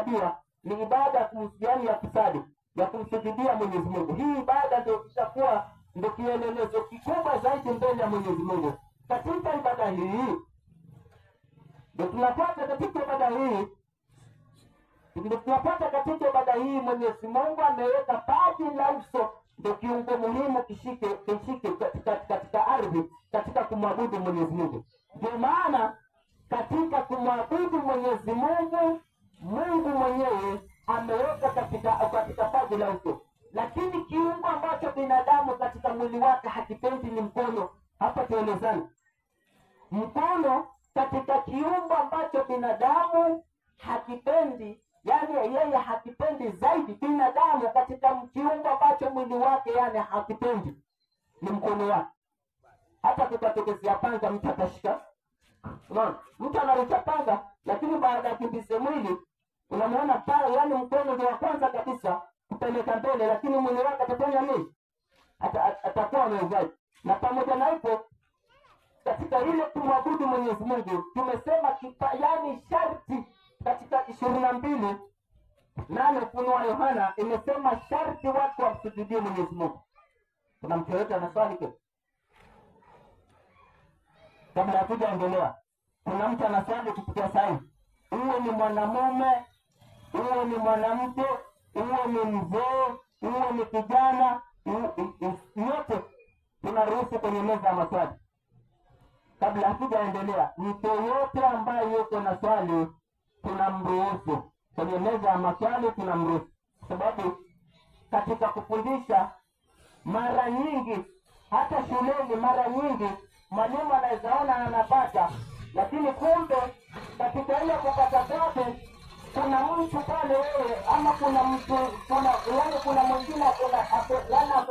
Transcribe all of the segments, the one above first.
inahesabiwa ni ibada ya kusali, ya kumsujudia Mwenyezi Mungu. Hii ibada ndio kishakuwa ndio kielelezo kikubwa zaidi mbele ya Mwenyezi Mungu. Katika ibada hii ndio tunapata katika ibada hii Mwenyezi Mungu ameweka paji la uso, ndio kiungo muhimu kishike katika ardhi, katika kumwabudu Mwenyezi Mungu. Ndio maana katika kumwabudu Mwenyezi Mungu, Mungu mwenyewe ameweka katika paji la uso. Lakini kiungo ambacho binadamu katika mwili wake hakipendi ni mkono. Hapa tuelezane. Mkono katika kiungo ambacho binadamu hakipendi, yani yeye hakipendi zaidi binadamu, katika kiungo ambacho mwili wake yani hakipendi ni mkono wake. Hata kukatokezea panga mtu atashika. Unaona? Mtu anarusha panga, lakini baada ya kimbize mwili unamuona pale, yani mkono ndio wa kwanza kabisa kupeleka mbele, lakini mwili wake atafanya nini? Atakuwa amezaidi. Na pamoja na hivyo, katika ile kumwabudu Mwenyezi Mungu tumesema yani sharti katika 22:8 Ufunuo wa Yohana imesema sharti watu wamsujudie Mwenyezi Mungu. Kuna mtu yote anaswali kwa? Kabla ya kuendelea, kuna mtu anaswali kupitia saini. Uwe ni mwanamume, uwe ni mwanamke, uwe ni mzee, uwe ni kijana, yote tunaruhusu kwenye meza ya maswali. Kabla hatujaendelea, mtu yote ambaye yuko na swali tunamruhusu kwenye meza ya maswali, tunamruhusu. Sababu katika kufundisha mara nyingi, hata shuleni mara nyingi mwalimu anawezaona anapata, lakini kumbe katika ile kupata kwake kuna mtu pale wewe, ama kuna mtu kuna mwingine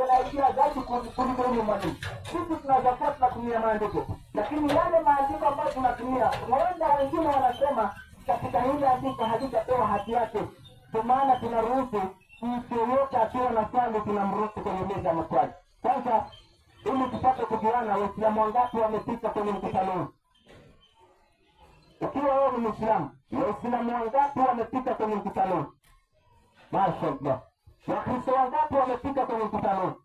anaidia zaidi kuliko yule mwalimu. Sisi tunazokuwa tunatumia maandiko, lakini yale maandiko ambayo tunatumia huenda wengine wanasema katika hili andiko halijapewa haki yake. Kwa maana tunaruhusu mtu yote akiwa na swali tunamruhusu kwenye meza ya maswali. Kwanza ili tupate kujuana Waislamu wangapi wamefika kwenye mkutano. Ukiwa wewe ni Muislamu, Waislamu wangapi wamefika kwenye mkutano? Mashaallah. Wakristo wangapi wamefika kwenye mkutano?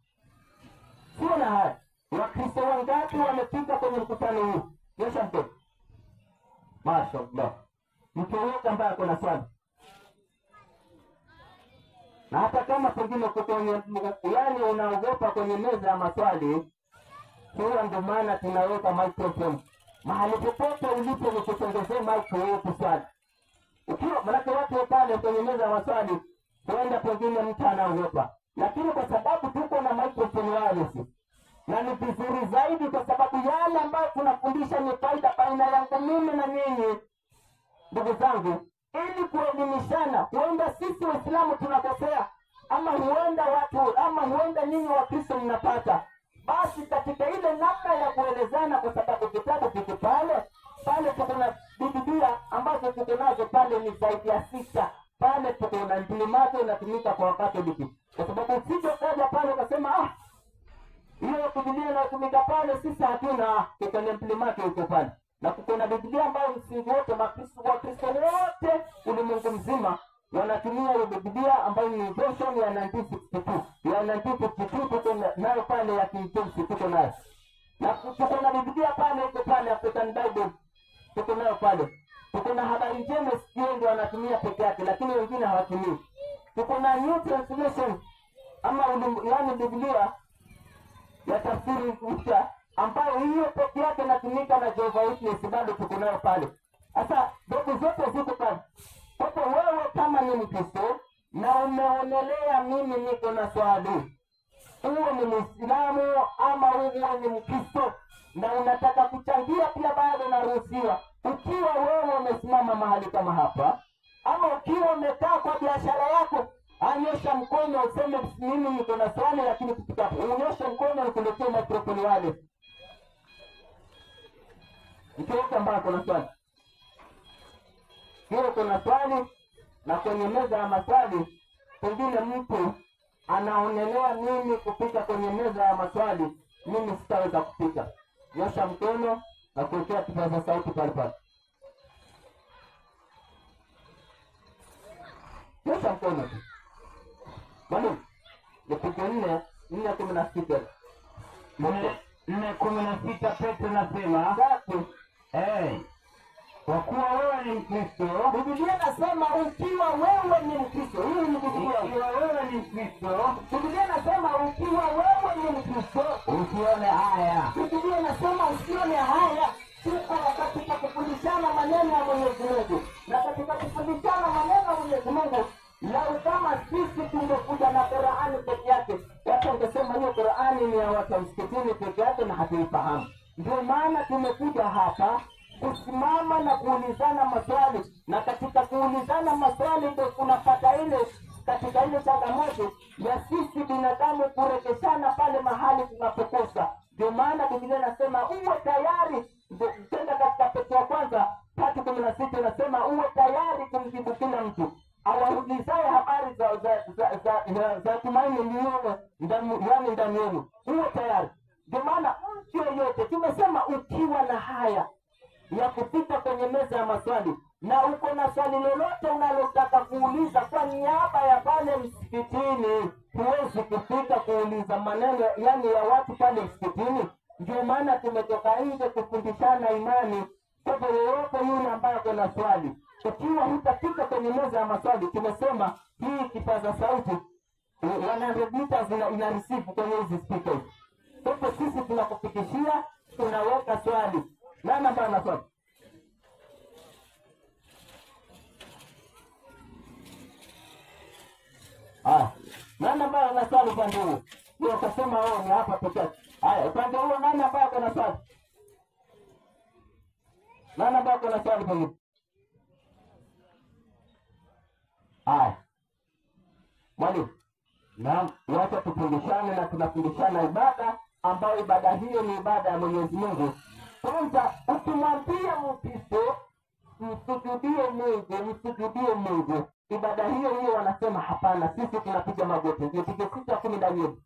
Sio na haya. Wakristo wangapi wamefika kwenye mkutano huu? Nyosha mkono. Mashaallah. Mtu yote ambaye ako na swali. Na hata kama pengine kwenye yani unaogopa kwenye meza ya maswali, hiyo ndio maana tunaweka microphone. Mahali popote ulipo ni kusongezea mic wewe kuswali. Ukiwa manake watu pale kwenye meza ya maswali, huenda pengine mtu anaogopa. Lakini kwa sababu tuko na microphone wireless, na ni vizuri zaidi kwa sababu yale ambayo tunafundisha ni faida baina yangu mimi na nyinyi. Ndugu zangu, ili kuelimishana, huenda sisi Waislamu tunakosea, ama huenda nyinyi Wakristo mnapata. Basi katika ile namna ya kuelezana, kwa sababu kitabu kiko pale tuko na Biblia ambazo tuko nazo pale ni zaidi ya 6. Pale tuko na mplimato inatumika kwa wakati huu. Kwa sababu sisi kaja pale ukasema hiyo Biblia inatumika pale, sisi hatuna, tuko na mplimato huko pale. Na kuna Biblia ambayo msingi wote Wakristo wote ulimwengu mzima wanatumia hiyo Biblia ambayo ni version ya 1962. Ya 1952 tuko nayo pale ya King James tuko nayo. Na tuko na Biblia pale huko pale African Bible tuko nayo pale. Tuko na Habari Njema sio ndio wanatumia peke yake, lakini wengine hawatumii. Tuko na New Translation ama yani Biblia ya tafsiri mpya ambayo hiyo peke yake inatumika na Jehovah Witness, bado tuko nayo pale. Sasa ndugu zote ziko pale. Kwa wewe kama ni Mkristo na umeonelea mimi niko na swali, uwe ni Muislamu ama uwe ni Mkristo na unataka kuchangia, pia bado unaruhusiwa. Ukiwa wewe umesimama mahali kama hapa, ama ukiwa umekaa kwa biashara yako, anyosha mkono useme mimi niko na swali, lakini kupita unyosha mkono ukuletee microphone wale. Mtu ambaye kuna swali. Hiyo kuna swali, na kwenye meza ya maswali pengine mtu anaonelea mimi kupita kwenye meza ya maswali, mimi sitaweza kupita. Nyosha mkono na kuwekea kipaza sauti pale pale. Nyosha mkono tu. Mwalimu, nipige 4:16. 4:16 Petro nasema, kwa kuwa wewe ni Mkristo. Biblia nasema ukiwa wewe ni Mkristo. Hii ni Biblia. Ukiwa wewe ni Mkristo. Biblia nasema ukiwa wewe ni Mkristo, usione haya. Biblia nasema usione haya. Tuko katika kufundishana maneno ya Mwenyezi Mungu. Na katika kufundishana maneno ya Mwenyezi Mungu, lau kama sisi tungekuja na Qur'ani peke yake, watu wangesema hiyo Qur'ani ni ya watu msikitini peke yake na hatuifahamu. Ndio maana tumekuja hapa kusimama na kuulizana maswali, na katika kuulizana maswali ndio kunapata ile katika ile changamoto ya sisi binadamu kurekeshana pale mahali tunapokosa. Ndio maana Biblia inasema uwe tayari. Tenda katika Petro wa kwanza 3:16 inasema uwe tayari kumjibu kila mtu awaulizaye habari za tumaini lililo ndani yenu. Uwe tayari. Ndio maana mtu yoyote tumesema ukiwa na haya ya kupita kwenye meza ya maswali na uko na swali lolote unalotaka kuuliza kwa niaba ya pale msikitini, huwezi kufika kuuliza maneno yani ya watu pale msikitini. Ndio maana tumetoka nje kufundishana imani. Kwa hivyo yoyote yule ambaye ako na swali, ukiwa hutafika kwenye meza ya maswali, tumesema hii kipaza sauti 100 meters ina receive kwenye hizi speakers. Kwa hivyo sisi tunakufikishia, tunaweka swali. Nani ambaye ana swali? Nani ambaye ana swali upande huo? Ndio ukasema wao ni hapa pekee. Haya, upande huo nani ambaye ana swali? Nani ambaye ana swali pengine? Haya. Mwalimu, naam, wacha tufundishane na tunafundishana ibada ambayo ibada hiyo ni ibada ya Mwenyezi Mungu. Kwanza ukimwambia Mkristo msujudie Mungu, ibada hiyo wanasema hapana, sisi tunapiga magoti. Ndio tuje 6:10 Danieli.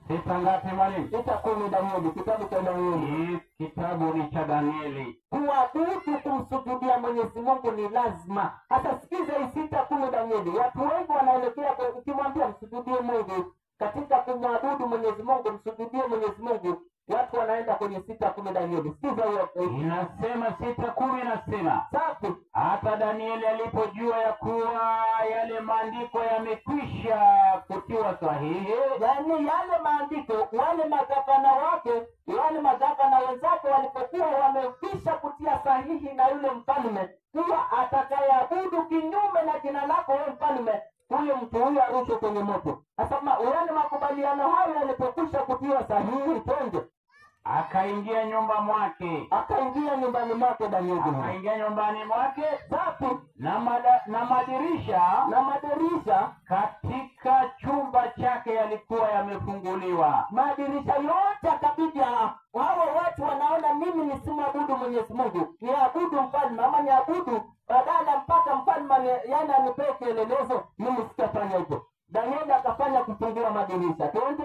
Sita ngapi mwalimu? 6:10 Danieli, kitabu cha Danieli. Kitabu ni cha Danieli. Kuabudu kumsujudia Mwenyezi Mungu ni lazima. Hata sikiza hii 6:10 Danieli. Watu wengi wanaelekea kwa ukimwambia msujudie Mungu, katika kumwabudu Mwenyezi Mungu, msujudie Mwenyezi Mungu, watu wanaenda kwenye 6:10 Danieli. Sikiza hiyo. Inasema 6:10 inasema, safi, hata Danieli alipojua ya kuwa yale maandiko yamekwisha kutiwa sahihi. Yani yale maandiko, wale magavana wake, wale magavana wenzake walipokuwa wamekwisha kutia sahihi na yule mfalme, kuwa atakayeabudu kinyume na jina lako wewe mfalme, huyo mtu huyo arushwe kwenye moto. Sasa wale makubaliano hayo yalipokwisha kutiwa sahihi, twende. Akaingia nyumbani mwake Danieli. Akaingia nyumbani mwake, safi, na madirisha katika chumba chake yalikuwa yamefunguliwa. Madirisha yote akabidi hao watu wanaona mimi nisimwabudu Mwenyezi Mungu, niabudu mfalme ama niabudu badala mpaka mfalme yana anipee kielelezo, mimi sitafanya hivyo. Danieli akafanya kufungua madirisha. Twende.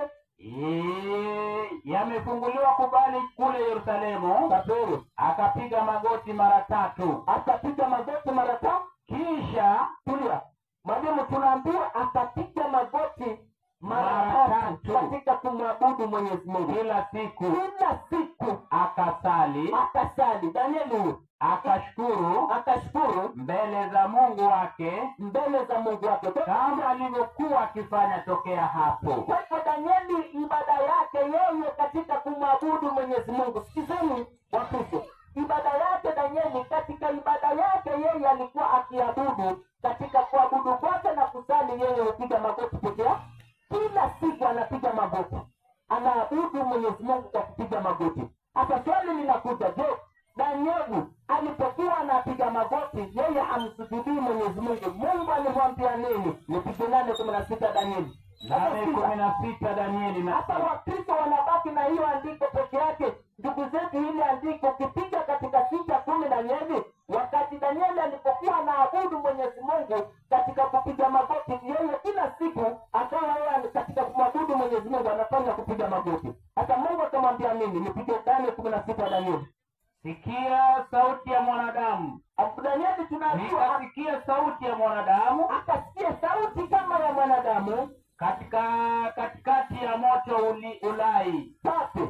Yamefunguliwa kubali kule Yerusalemu. Kapere akapiga magoti mara 3. Kisha tulia. Mwalimu, tunaambiwa akapiga magoti mara 3 katika kumwabudu Mwenyezi Mungu. Kila siku akasali. Danieli akashukuru mbele za Mungu wake kama alivyokuwa akifanya tokea hapo. Kwa hivyo Danieli ibada yake yeye katika kumwabudu Mwenyezi Mungu, sikizeni Wakristo, ibada yake Danieli katika ibada yake yeye alikuwa akiabudu, katika kuabudu kwake na kusali yeye hupiga magoti peke yake. Kila siku anapiga magoti, anaabudu Mwenyezi Mungu kwa kupiga magoti. Hata swali linakuja, je, Danieli alipokuwa anapiga magoti yeye hamsujudii Mwenyezi Mungu, Mungu alimwambia nini? Nipige 8:16 Danieli. 8:16 Danieli. Hata Wakristo wanabaki na hiyo andiko peke yake. Ndugu zetu, ile andiko ukipiga katika 6:10 Danieli, wakati Danieli alipokuwa anaabudu Mwenyezi Mungu katika kupiga magoti, yeye kila siku akawa yeye katika kumwabudu Mwenyezi Mungu anafanya kupiga magoti. Hata Mungu akamwambia nini? Nipige 8:16 Danieli. Sikia sauti ya mwanadamu. Danieli tunaambiwa akasikia sauti ya mwanadamu, akasikia sauti kama ya mwanadamu katikati ya moto ulai, safi,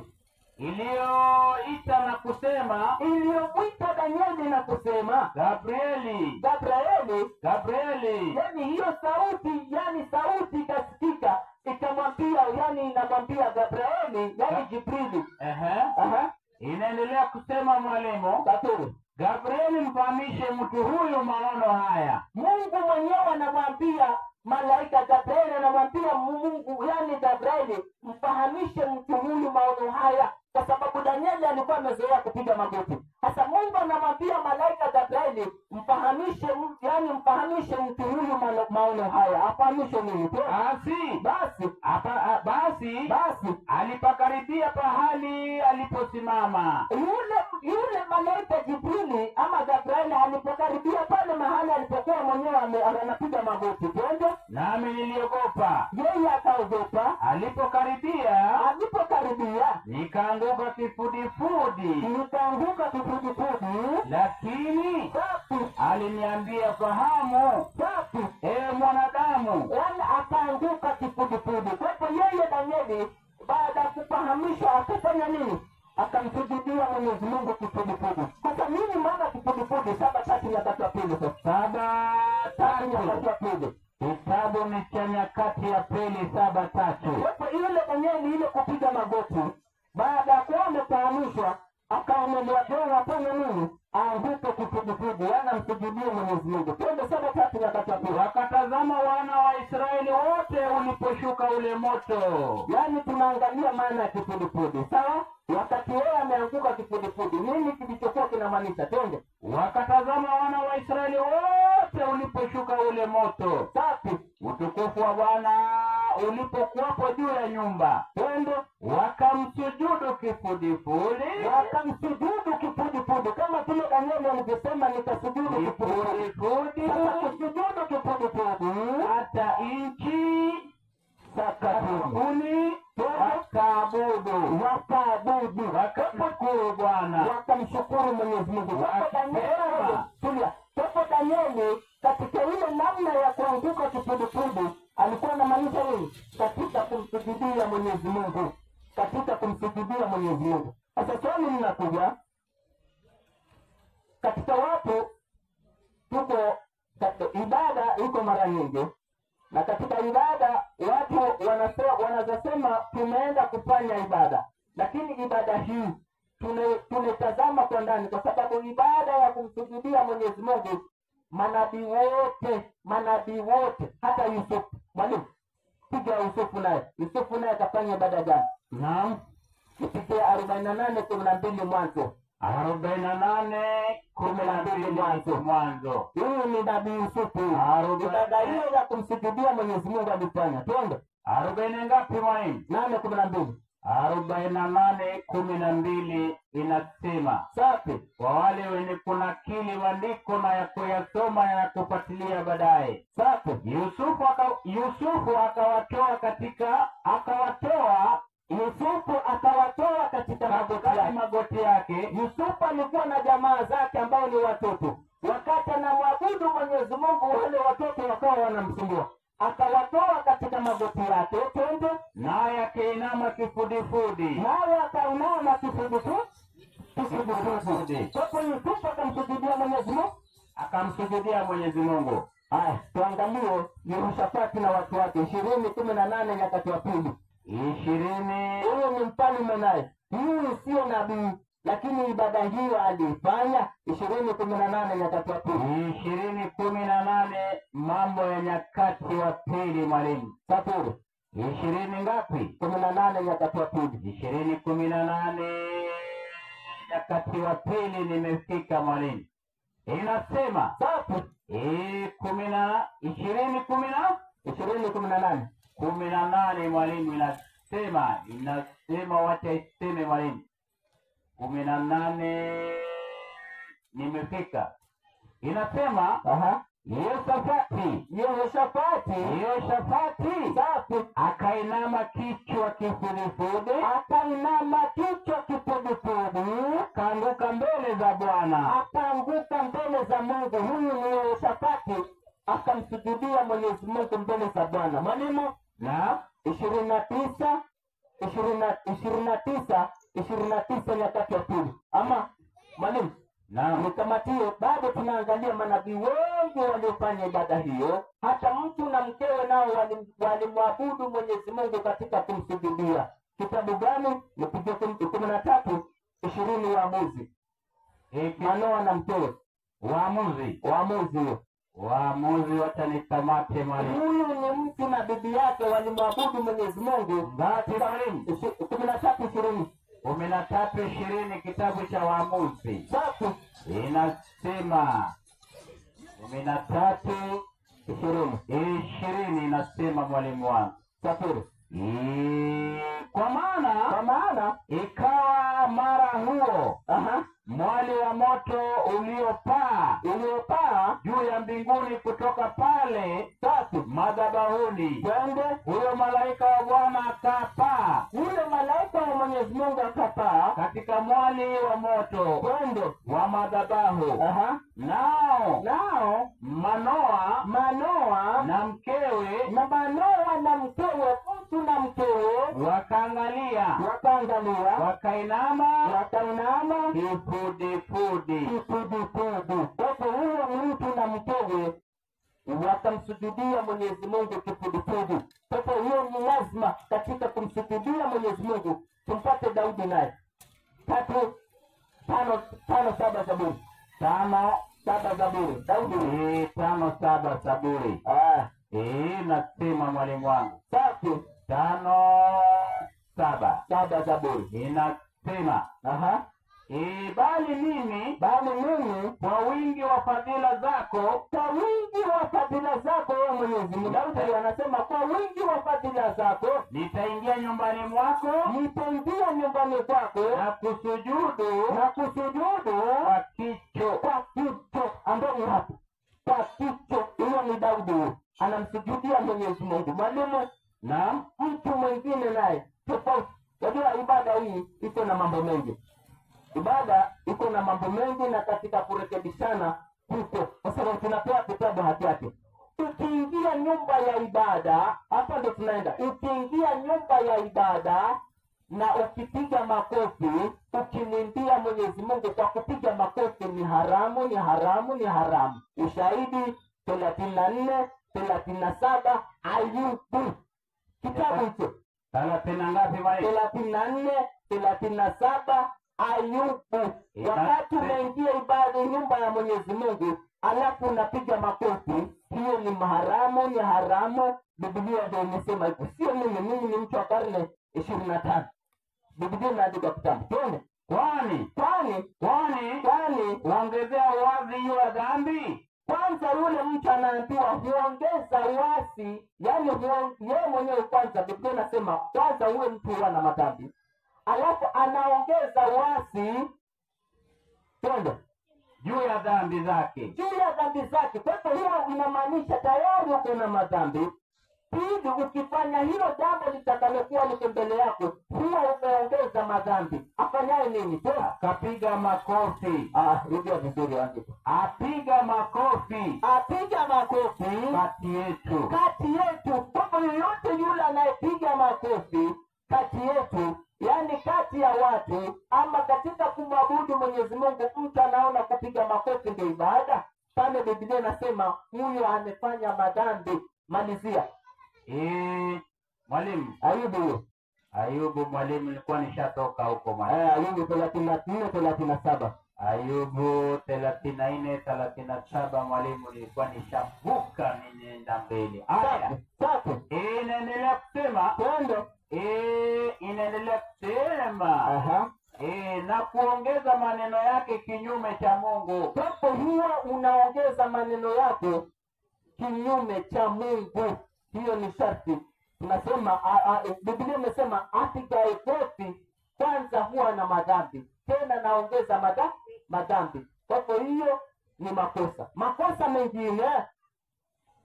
iliyoita na kusema, iliyomwita Danieli na kusema, Gabrieli, yani hiyo sauti, yani sauti ikasikika ikamwambia, yani inamwambia Gabrieli, yani Jibrili. Inaendelea kusema mwalimu, Gabrieli, mfahamishe mtu huyu maono haya. Mungu mwenyewe anamwambia malaika Gabrieli, anamwambia Mungu, yani Gabrieli, mfahamishe mtu huyu maono haya, kwa sababu Danieli alikuwa amezoea kupiga magoti. Sasa Mungu anamwambia malaika Gabrieli, mfahamishe mtu huyu maono haya. Afahamishe nini? Basi alipakaribia pahali aliposimama. Yule malaika Jibrili ama Gabrieli alipokaribia pale mahali alipokuwa mwenyewe anapiga magoti, twende. Nami niliogopa. Yeye akaogopa. Alipokaribia nikaanguka kifudifudi, lakini aliniambia, fahamu, mwanadamu. Yani akaanguka kifudifudi. Kwa hivyo yeye Danieli baada ya kufahamishwa akafanya nini? Akamsujudia Mwenyezi Mungu kifudifudi. Sasa nini maana kifudifudi? 7:3 Nyakati ya Pili. 7:3 Nyakati ya Pili. Kitabu ni cha Nyakati ya Pili 7:3. Kwa hivyo yule Danieli ile kupiga magoti, baada ya kuwa amefahamishwa, akaonelea tena afanye nini? Aanguke kifudifudi, yani amsujudie Mwenyezi Mungu. Twende 7:3 Nyakati ya Pili. Wakatazama wana wa Israeli wote uliposhuka ule moto. Yani tunaangalia maana ya kifudifudi, sawa? Wakati yeye ameanguka kifudifudi, nini kilichokuwa kinamaanisha? Twende. Wakatazama wana wa Israeli wote uliposhuka ule moto. Safi. Utukufu wa Bwana ulipokuwapo juu ya nyumba. Twende. Wakamsujudu kifudifudi. Kama vile Danieli alivyosema, nikasujudu kifudifudi. Sasa kusujudu kifudifudi, hata inchi sakafuni wakaabudu, wakamshukuru Bwana, wakamshukuru Mwenyezi Mungu. Kwa Danieli katika ile namna ya kuanguka kifudifudi alikuwa anamaanisha nini? Katika kumsujudia Mwenyezi Mungu, Sasa swali linakuja, katika watu tuko ibada iko mara nyingi, na katika ibada watu wanasema tumeenda kufanya ibada, lakini ibada hii tunatazama kwa ndani, kwa sababu ibada ya kumsujudia Mwenyezi Mungu, manabii wote hata Yusufu, mwalimu piga Yusufu naye akafanya ibada gani? Naam, kupitia 48:12 Mwanzo. 48:12 Mwanzo. Huyu ni nabii Yusufu. Ibada hiyo ya kumsujudia Mwenyezi Mungu alifanya. Twende. 40 ngapi mwalimu? 8:12. 48:12 inasema, safi, kwa wale wenye kunakili maandiko na ya kuyasoma na kufuatilia baadaye. Safi. Yusufu akawatoa katika magoti yake. Yusufu alikuwa na jamaa zake ambao ni watoto. Wakati anamwabudu Mwenyezi Mungu, wale watoto wakawa wanamsumbua. Akawatoa katika magoti yake. Twende. Naye akainama kifudifudi. Sasa Yusufu akamsujudia Mwenyezi Mungu. Haya, tuangalie Yehoshafati na watu wake. 20:18 Nyakati ya Pili. 20. Huyo ni mfalme naye. Huyu sio nabii, lakini ibada hiyo alifanya. 20:18 Nyakati ya Pili. 20:18 Mambo ya Nyakati wa Pili mwalimu. Safuri. 20 ngapi? 18 Nyakati ya Pili. 20:18 Nyakati wa Pili nimefika mwalimu. Inasema safi. 20:18 mwalimu inasema wacha iseme mwalimu. 18 nimefika. Inasema Yehoshafati safi, akainama kichwa kifudifudi, akaanguka mbele za Bwana, akaanguka mbele za Mungu. Huyu ni Yehoshafati akamsujudia Mwenyezi Mungu mbele za Bwana. Mwalimu, na 29 Nyakati ya Pili. Ama mwalimu, na nikamatie, bado tunaangalia manabii wengi waliofanya ibada hiyo. Hata mtu na mkewe nao walimwabudu Mwenyezi Mungu katika kumsujudia. Kitabu gani? Nipige 13:20 Waamuzi. Manoa na mkewe. Waamuzi watanikamate mwalimu. Huyu ni mtu na bibi yake walimwabudu Mwenyezi Mungu. Ngapi mwalimu? 13:20. 13:20 kitabu cha Waamuzi. Sasa Inasema 13:20 inasema mwalimu wangu. Safiri. Kwa maana ikawa mara huo mwali wa moto uliopaa juu ya mbinguni kutoka pale madhabahuni. Twende. Huyo malaika wa Bwana akapaa. Yule malaika wa Mwenyezi Mungu akapaa Katika mwali wa moto twende wa madhabahu. Nao Manoa na mkewe mtu na mkewe wakaangalia, wakainama kifudifudi. Sasa huyo ni mtu na mkewe wakamsujudia Mwenyezi Mungu kifudifudi. Sasa hiyo ni lazima katika kumsujudia Mwenyezi Mungu. Tumpate Daudi naye 5:7 Zaburi. 5:7 Zaburi. Daudi 5:7 Zaburi. Nasema mwalimu wangu. Safi. 5:7 Zaburi. Inasema bali mimi kwa wingi wa fadhila zako wewe Mwenyezi Mungu. Daudi anasema kwa wingi wa fadhila zako nitaingia nyumbani mwako na kusujudu kwa kicho. Ambao hapo kwa kicho. Hiyo ni Daudi anamsujudia Mwenyezi Mungu. Mwalimu, na mtu mwingine naye tofauti. Wajua ibada hii iko na mambo mengi, na katika kurekebishana huko, kwa sababu tunapewa kitabu haki yake. Ukiingia nyumba ya ibada, hapa ndo tunaenda. Ukiingia nyumba ya ibada na ukipiga makofi, ukimwimbia Mwenyezi Mungu kwa kupiga makofi, ni haramu. Ushahidi 34:37 Ayubu. Kitabu hicho 30 ngapi mwalimu? 34:37 Ayubu. Wakati unaingia ibada nyumba ya Mwenyezi Mungu alafu unapiga makofi, hiyo ni haramu. Biblia ndio imesema hivyo, sio mimi ni mtu wa karne 25. Biblia inaandika kitabu. Tuone. Kwani huongezea wazi hiyo ya dhambi. Kwanza yule mtu anaambiwa huongeza uasi, yani yeye mwenyewe kwanza. Biblia inasema kwanza huyo mtu huwa na madhambi, alafu anaongeza uasi juu ya dhambi zake. Kwa hivyo hiyo inamaanisha tayari uko na madhambi. Pili, ukifanya hilo jambo litakalokuwa liko mbele yako, huwa umeongeza madhambi. Afanyaye nini? Kapiga makofi. Rudia vizuri andiko. Apiga makofi kati yetu. Kwa yoyote yule anayepiga makofi kati yetu, yani kati ya watu, ama katika kumwabudu Mwenyezi Mungu, mtu anaona kupiga makofi ndio ibada, pale Biblia inasema huyo amefanya madhambi. Malizia. Mwalimu, Ayubu mwalimu, nilikuwa nishatoka huko mwalimu. Ayubu 34:37. Ayubu 34:37 mwalimu, nilikuwa nishavuka, ninaenda mbele. Safi. Inaendelea kusema na kuongeza maneno yake kinyume cha Mungu. Hapo huwa unaongeza maneno yako kinyume cha Mungu. Hiyo ni sharti. Tunasema Biblia imesema apigaye kofi kwanza huwa na madhambi, tena naongeza madhambi. Kwa hiyo ni makosa mengine.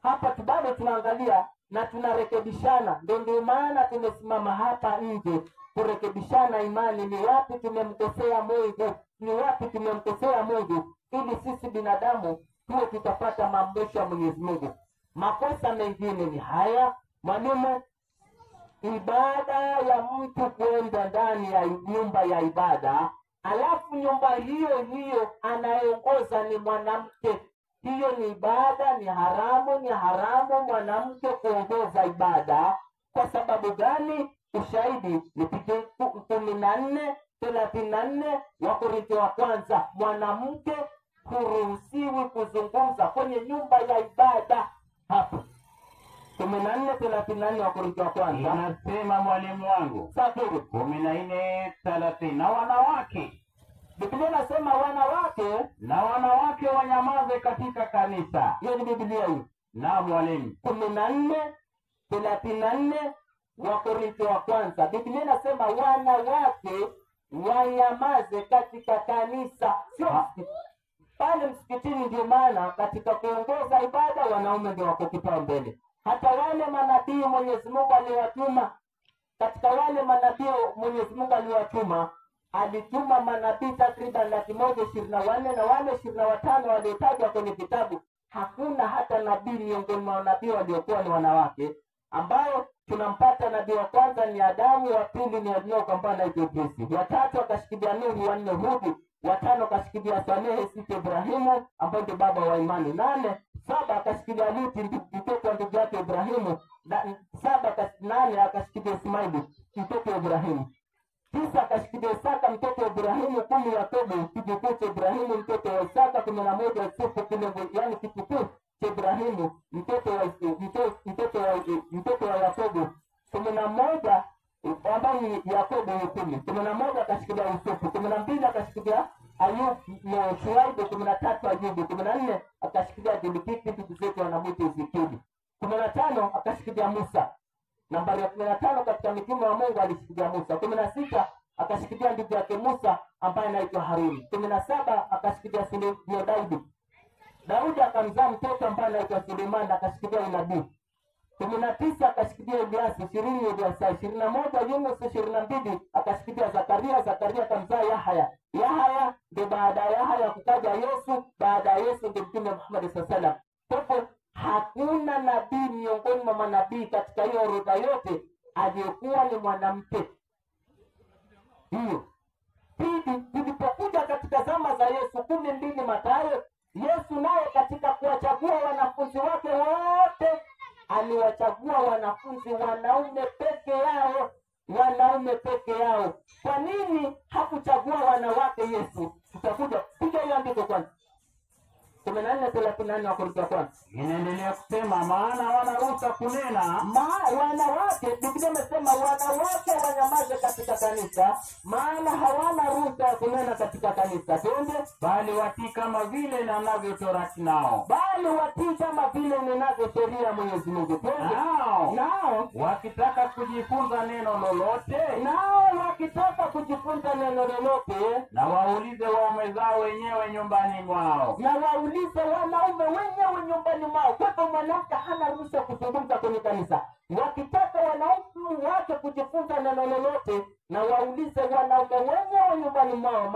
Hapa bado tunaangalia na tunarekebishana. Ndio maana tumesimama hapa nje kurekebishana imani. Ni wapi tumemkosea Mungu, ili sisi binadamu tuwe tutapata maamrisho ya Mwenyezi Mungu. Makosa mengine ni haya, mwalimu, ibada ya mtu kwenda ndani ya nyumba ya ibada, alafu nyumba hiyo hiyo anayeongoza ni mwanamke. Hiyo ni ibada, ni haramu mwanamke kuongoza ibada. Kwa sababu gani? Ushahidi ni 14:34 Wakorintho wa kwanza. Mwanamke huruhusiwi kuzungumza kwenye nyumba ya ibada. Hapo 14:34 Wakorintho wa kwanza inasema, mwalimu wangu, Safiri 14:30, na wanawake, Biblia inasema wanawake wanyamaze katika kanisa. hiyo ni Biblia hiyo. Na mwalimu, 14:34 Wakorintho wa kwanza. Biblia inasema wanawake wanyamaze katika kanisa, sio pale msikitini. Ndio maana katika kuongoza ibada wanaume ndio wako kipaumbele. Hata wale manabii Mwenyezi Mungu aliwatuma, katika wale manabii Mwenyezi Mungu aliwatuma, alituma manabii takriban 124 na wale 25 waliotajwa kwenye kitabu, hakuna hata nabii miongoni mwa manabii waliokuwa ni wanawake, ambao tunampata nabii wa kwanza ni Adamu, wa pili ni Enoka ambaye anaitwa Ibrisi, wa tatu akashikilia Nuhu, wa nne Hudi, wa tano akashikilia Salehe sita Ibrahimu ambaye ndio baba wa imani, 7 akashikilia Luti mtoto wa ndugu yake Ibrahimu, 8 akashikilia Ismaili mtoto wa Ibrahimu, 9 akashikilia Isaka mtoto wa Ibrahimu, 10 Yakobo kijukuu cha Ibrahimu mtoto wa Isaka, 11 Yusufu yani kijukuu cha Ibrahimu mtoto wa Yakobo, 11 ambaye ni Yakobo 11 akashikilia Yusufu, 12 akashikilia Ayubu na Shuaibu, 13 Ayubu, 14 akashikilia Dhulkifli ndugu zetu wanamuita Ezekieli, 15 akashikilia Musa. Nambari ya 15 katika mitume wa Mungu alishikilia Musa. 16 akashikilia ndugu yake Musa ambaye anaitwa Haruni. 17 akashikilia Daudi akamzaa mtoto ambaye anaitwa Suleiman, akashikilia unabii. 19 akashikilia Eliasi, 20 Eliasa, 21 Yunus, 22 akashikilia Zakaria akamzaa Yahya. Ndio baada ya Yahya kukaja Yesu, baada ya Yesu ndio Mtume Muhammad sallallahu alaihi wasallam. Kwa hakuna nabii miongoni mwa manabii katika hiyo orodha yote aliyekuwa ni mwanamke. Hiyo tulipokuja katika zama za Yesu 12 Mathayo, Yesu naye katika kuwachagua wanafunzi wake wote aliwachagua wanafunzi wanaume peke yao. Kwa nini hakuchagua wanawake Yesu? Tutakuja piga hiyo andiko kwanza. 14:34 Wakorintho wa kwanza inaendelea kusema, maana wanaruhusa kunena. Wanawake, Biblia imesema wanawake wanyamaze katika kanisa, maana hawana ruhusa ya kunena katika kanisa. Twende, bali watii kama vile ninavyo Torati nao. Sheria ya Mwenyezi Mungu. Twende, nao wakitaka kujifunza neno lolote, na waulize waume zao wenyewe nyumbani mwao. Wanaume wenyewe nyumbani mwao. Kwa hivyo mwanamke hana ruhusa kuzungumza kwenye kanisa. Wakitaka wanaume wake kujifunza neno lolote, na waulize wanaume wenyewe nyumbani mwao,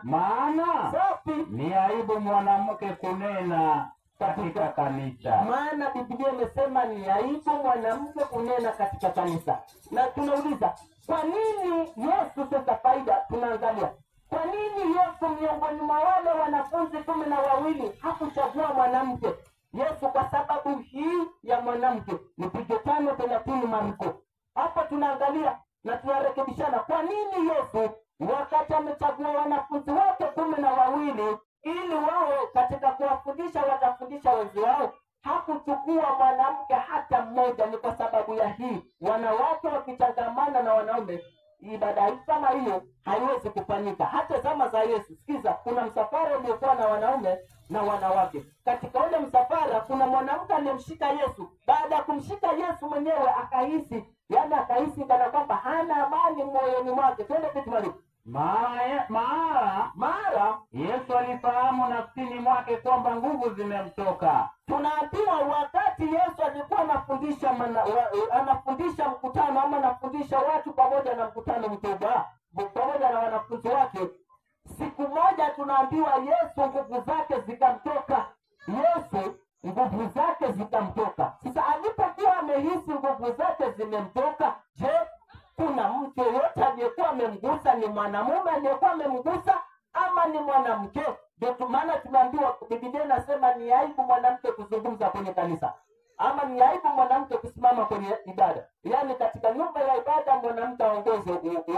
maana safi ni aibu mwanamke kunena katika kanisa. Maana Biblia imesema ni aibu mwanamke kunena katika kanisa. Na tunauliza, kwa nini Yesu, sasa faida tunaangalia, kwa nini Yesu miongoni mwa wale wanafunzi 12 hakuchagua mwanamke? Yesu kwa sababu hii ya mwanamke. Nipige 5:30 Marko. Hapa tunaangalia na tunarekebishana. Kwa nini Yesu wakati amechagua wanafunzi wake 12 ili wao katika kuwafundisha watafundisha wenzi wao, hakuchukua mwanamke hata mmoja? Ni kwa sababu ya hii, wanawake wakichangamana na wanaume, ibada hii kama hiyo haiwezi kufanyika. Hata zama za Yesu, sikiza, kuna msafara uliokuwa na wanaume na wanawake. Katika ule msafara kuna mwanamke aliyemshika Yesu. Baada ya kumshika Yesu mwenyewe akahisi kana kwamba hana amani moyoni mwake. Twende kitu mali. Mara Yesu alifahamu nafsini mwake kwamba nguvu zimemtoka. Tunaambiwa wakati Yesu alikuwa anafundisha mkutano ama anafundisha watu pamoja na mkutano mkubwa pamoja na wanafunzi wake, Siku moja tunaambiwa Yesu nguvu zake zikamtoka. Yesu nguvu zake zikamtoka. Sasa alipokuwa amehisi nguvu zake zimemtoka, je, kuna mtu yoyote aliyekuwa amemgusa? Ni mwanamume aliyekuwa amemgusa ama ni mwanamke? Ndio maana tunaambiwa, Biblia inasema ni aibu mwanamke kuzungumza kwenye kanisa, ama ni aibu mwanamke kusimama kwenye ibada. Yaani katika nyumba ya ibada mwanamke aongoze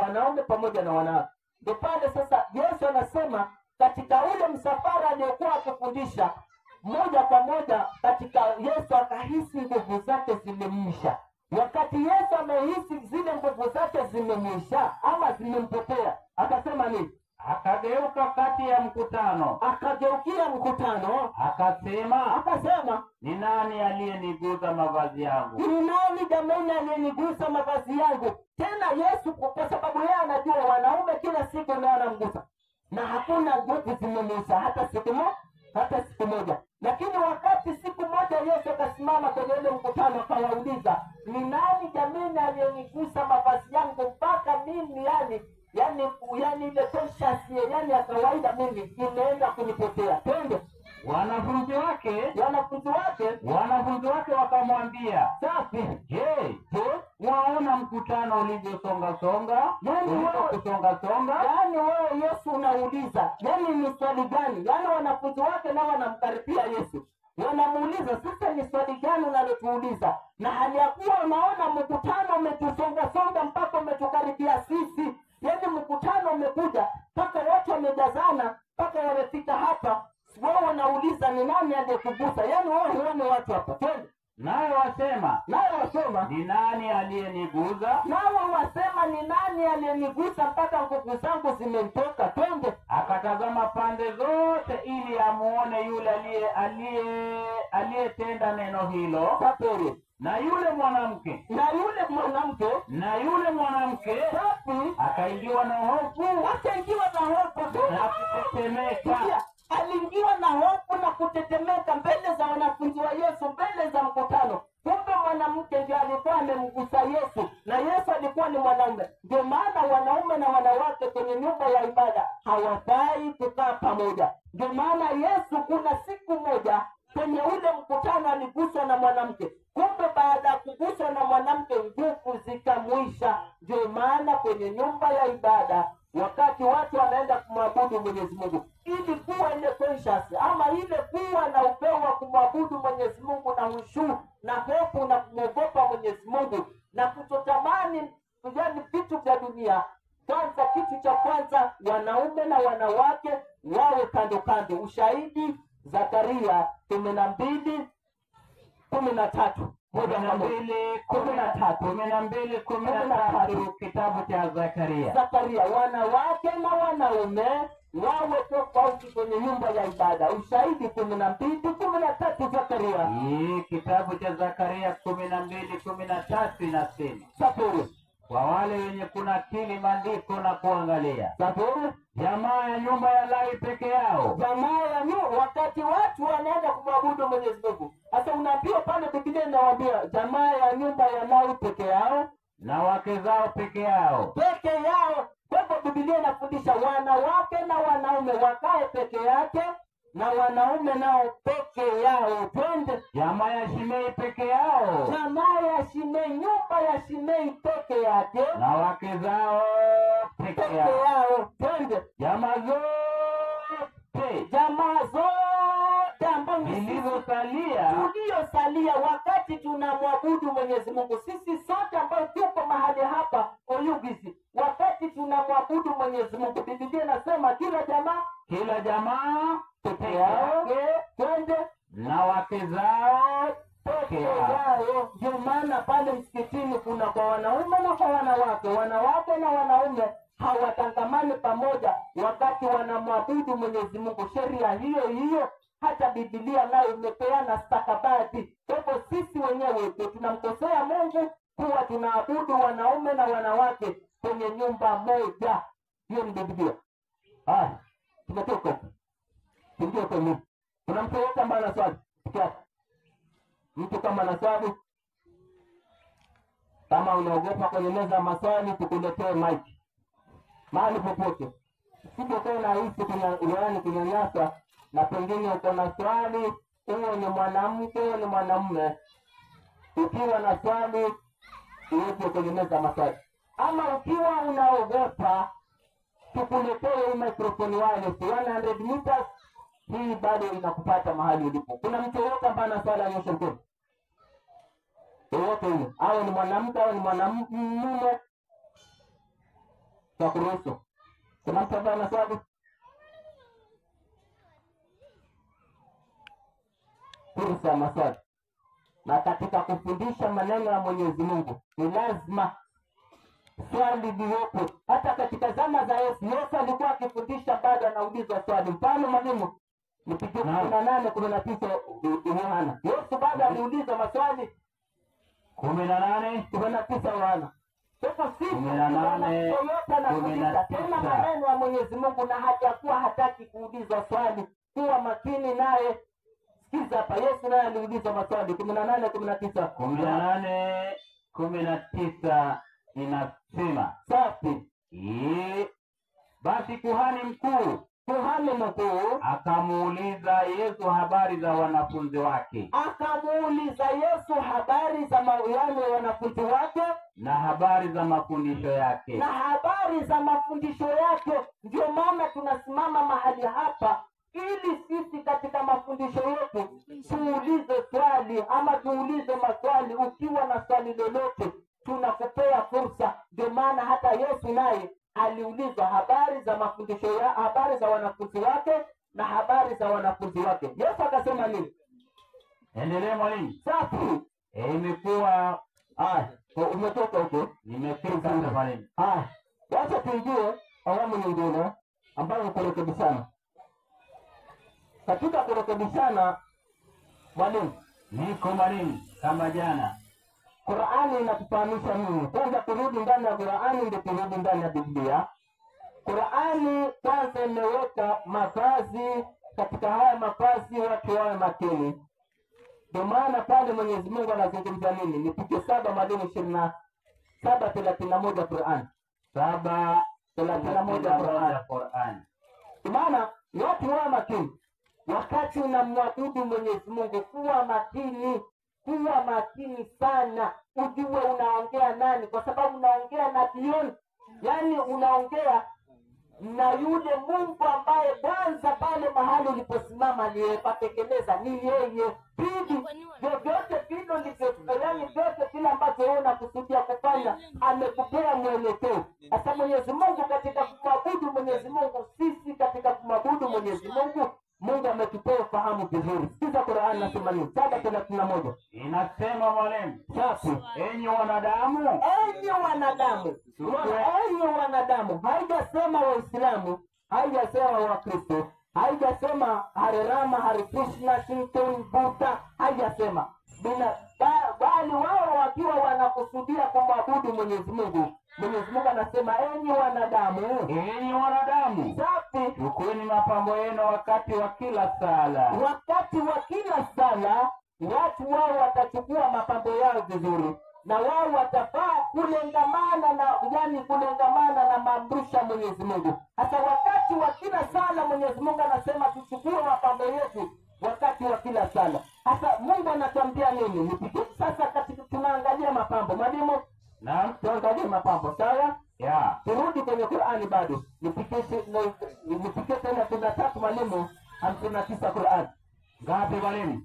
wanaume pamoja na wanawake. Ndio pale sasa Yesu anasema katika ule msafara aliyokuwa akifundisha, moja kwa moja katika Yesu akahisi nguvu zake zimemwisha. Wakati Yesu amehisi zile nguvu zake zimemwisha ama zimempotea, akasema nini? Akageuka kati ya mkutano, Akageukia mkutano, akasema, ni nani aliyenigusa mavazi yangu? ni nani jamani aliyenigusa mavazi yangu? Tena Yesu kwa sababu yeye anajua wanaume kila siku ndio anamgusa, na hakuna nguvu zimemgusa hata siku moja. Lakini wakati siku moja Yesu akasimama kwenye ile mkutano akawauliza, ni nani jamani aliyenigusa mavazi yangu mpaka mimi yani ile conscious yani ya kawaida mimi imeenda kunipotea? Twende. Wanafunzi wake wakamwambia, Safi. Je, waona mkutano ulivyosonga songa? Yaani wewe Yesu unauliza, yaani ni swali gani? Yaani wanafunzi wake nao wanamkaribia Yesu, wanamuuliza, sasa ni swali gani unalotuuliza? Na hali ya kuwa unaona mkutano umetusonga songa mpaka umetukaribia sisi. Yaani mkutano umekuja mpaka watu wamejazana mpaka wamefika hapa, wewe unauliza ni nani aliyekugusa? Yaani wewe huoni watu hapa. Twende. Naye wasema, ni nani aliyenigusa? Ni nani aliyenigusa mpaka nguvu zangu zimemtoka? Twende. Akatazama pande zote ili amuone yule aliyetenda neno hilo. Sapere. Na yule mwanamke Safi. akaingiwa na hofu na kutetemeka. Aliingiwa na hofu na kutetemeka mbele za wanafunzi wa Yesu, mbele za mkutano. Kumbe mwanamke ndiye alikuwa amemgusa Yesu, na Yesu alikuwa ni mwanaume. Ndio maana wanaume na wanawake kwenye nyumba ya ibada hawafai kukaa pamoja. Ndio maana Yesu kuna siku moja kwenye ule mkutano aliguswa na mwanamke. Kumbe baada ya kuguswa na mwanamke nguvu zikamwisha. Ndio maana kwenye nyumba ya ibada wakati watu wanaenda kumwabudu Mwenyezi Mungu, ili kuwa ile conscious ama ile kuwa na upeo wa kumwabudu Mwenyezi Mungu na ushu na hofu na kuogopa Mwenyezi Mungu na kutotamani yani vitu vya dunia. Kwanza, kitu cha kwanza, wanaume na wanawake wawe kando kando. Ushahidi Zakaria 12:13. 12:13 kitabu cha Zakaria. Wanawake na wanaume wawe tofauti kwenye nyumba ya ibada. Ushahidi 12:13 Zakaria. Kitabu cha Zakaria 12:13 inasema, Sapere. Kwa wale wenye kunakili maandiko na kuangalia, Sapere. jamaa ya nyumba ya Lawi peke yao. Wakati watu wanaenda kumwabudu Mwenyezi Mungu. Sasa unaambiwa pale Biblia inawaambia jamaa ya nyumba ya Lawi peke yao na wake zao peke yao. Kwa hivyo Biblia inafundisha wanawake na wanaume wakae peke yake na wanaume nao peke yao. Twende. Jamaa ya Shimei peke yao. Jamaa ya Shimei, nyumba ya Shimei peke yake na wake zao peke yao. Twende. Jamaa zote ambazo tuliosalia wakati tunamwabudu Mwenyezi Mungu, sisi sote ambao tuko mahali hapa Oyugisi, wakati tunamwabudu Mwenyezi Mungu, Biblia inasema kila jamaa peke yao. Twende. Na wake zao peke yao. Ndio maana pale msikitini kuna kwa wanaume na kwa wanawake. Wanawake na wanaume hawatangamani pamoja wakati wanamwabudu Mwenyezi Mungu. Sheria hiyo hata Biblia nayo imepeana stakabadhi. Kwa hivyo sisi wenyewe tunamkosea Mungu kuwa tunaabudu wanaume na wanawake kwenye nyumba moja. Hiyo ni Biblia. Tumetoka. Tuingie kwenye. Kuna mtu yote ambaye ana swali? Mtu kama ana swali, kama unaogopa kwenye meza ya maswali, tukuletee mic mahali popote. sije tena hisi kunyanyasa, na pengine uko na swali, uwe ni mwanamke uwe ni mwanamume, ukiwa na swali uweze kwenye meza maswali. Ama ukiwa unaogopa, tukuletee hii microphone wireless 100 meters, hii bado inakupata mahali ulipo. Kuna mtu yote ambaye ana swali anyoshe mkono. Yote yule, awe ni mwanamke awe ni mwanamume, takuruhusu. Kuna mtu ambaye ana swali? Fursa ya maswali. Na katika kufundisha maneno ya Mwenyezi Mungu ni lazima swali liwepo. Hata katika zama za Yesu alikuwa akifundisha bado anaulizwa swali. Mfano mwalimu, nipigie 18:19 Yohana. Yesu bado aliulizwa maswali 18:19 Yohana. Sasa sisi tena maneno ya Mwenyezi Mungu na hajakuwa hataki kuulizwa swali. Kuwa makini naye. Sikiza hapa, Yesu naye aliulizwa maswali 18:19. 18:19 inasema safi. Basi kuhani mkuu akamuuliza Yesu habari za wanafunzi wake. Akamuuliza Yesu habari za wanafunzi wake na habari za mafundisho yake. Ndio maana tunasimama mahali hapa ili sisi katika mafundisho yetu tuulize swali ama tuulize maswali. Ukiwa na swali lolote tunakupea fursa. Ndio maana hata Yesu naye aliulizwa habari za mafundisho habari za wanafunzi wake na habari za wanafunzi wake. Yesu akasema nini? Endelea mwalimu. Safi. Imekuwa umetoka huko? Nimefika mwalimu. Wacha tuingie awamu nyingine ambayo kurekebishana. Katika kurekebishana mwalimu, niko mwalimu kama jana. Qur'ani inatufahamisha nini? Kwanza turudi ndani ya Qur'ani ndio turudi ndani ya Biblia. Qur'ani kwanza imeweka mavazi, katika haya mavazi watu wawe makini. Ndio maana pale Mwenyezi Mungu anazungumza nini? Nipige 7 mwalimu 27:31 Qur'an. 7:31 Qur'an. Maana watu wawe makini. Wakati unamwabudu Mwenyezi Mungu, kuwa makini sana. Ujue unaongea nani, kwa sababu unaongea na Dion. Yaani unaongea na yule Mungu ambaye kwanza pale mahali uliposimama aliyepatekeleza ni yeye. Pili, vyovyote vile yaani vyote vile ambacho wewe unakusudia kufanya amekupea mwelekeo. Sasa Mwenyezi Mungu katika kumwabudu Mwenyezi Mungu, sisi katika kumwabudu Mwenyezi Mungu, Mungu ametupea ufahamu vizuri. Sikiza Qur'an nasema nini? 7:31. Inasema mwalimu, safi, enyi wanadamu. Haijasema Waislamu, haijasema Wakristo, haijasema Hare Rama, Hare Krishna, Shinto, Buddha, haijasema. Bali wao wakiwa wanakusudia kumwabudu Mwenyezi Mungu, Mwenyezi Mungu anasema enyi wanadamu. Safi. Chukueni mapambo yenu wakati wa kila sala. Watu wao watachukua mapambo yao vizuri, na wao watafaa kulengamana na maamrisho ya Mwenyezi Mungu. Hata wakati wa kila sala Mwenyezi Mungu anasema tuchukue mapambo yetu wakati wa kila sala. Hata Mungu anatuambia nini? Sasa katika tunaangalia mapambo. Mwalimu, naam, tuangalie mapambo. Sawa? Yeah. Turudi kwenye Qur'ani bado. Nipikie tena 3 mwalimu 59 Qur'an. Ngapi mwalimu?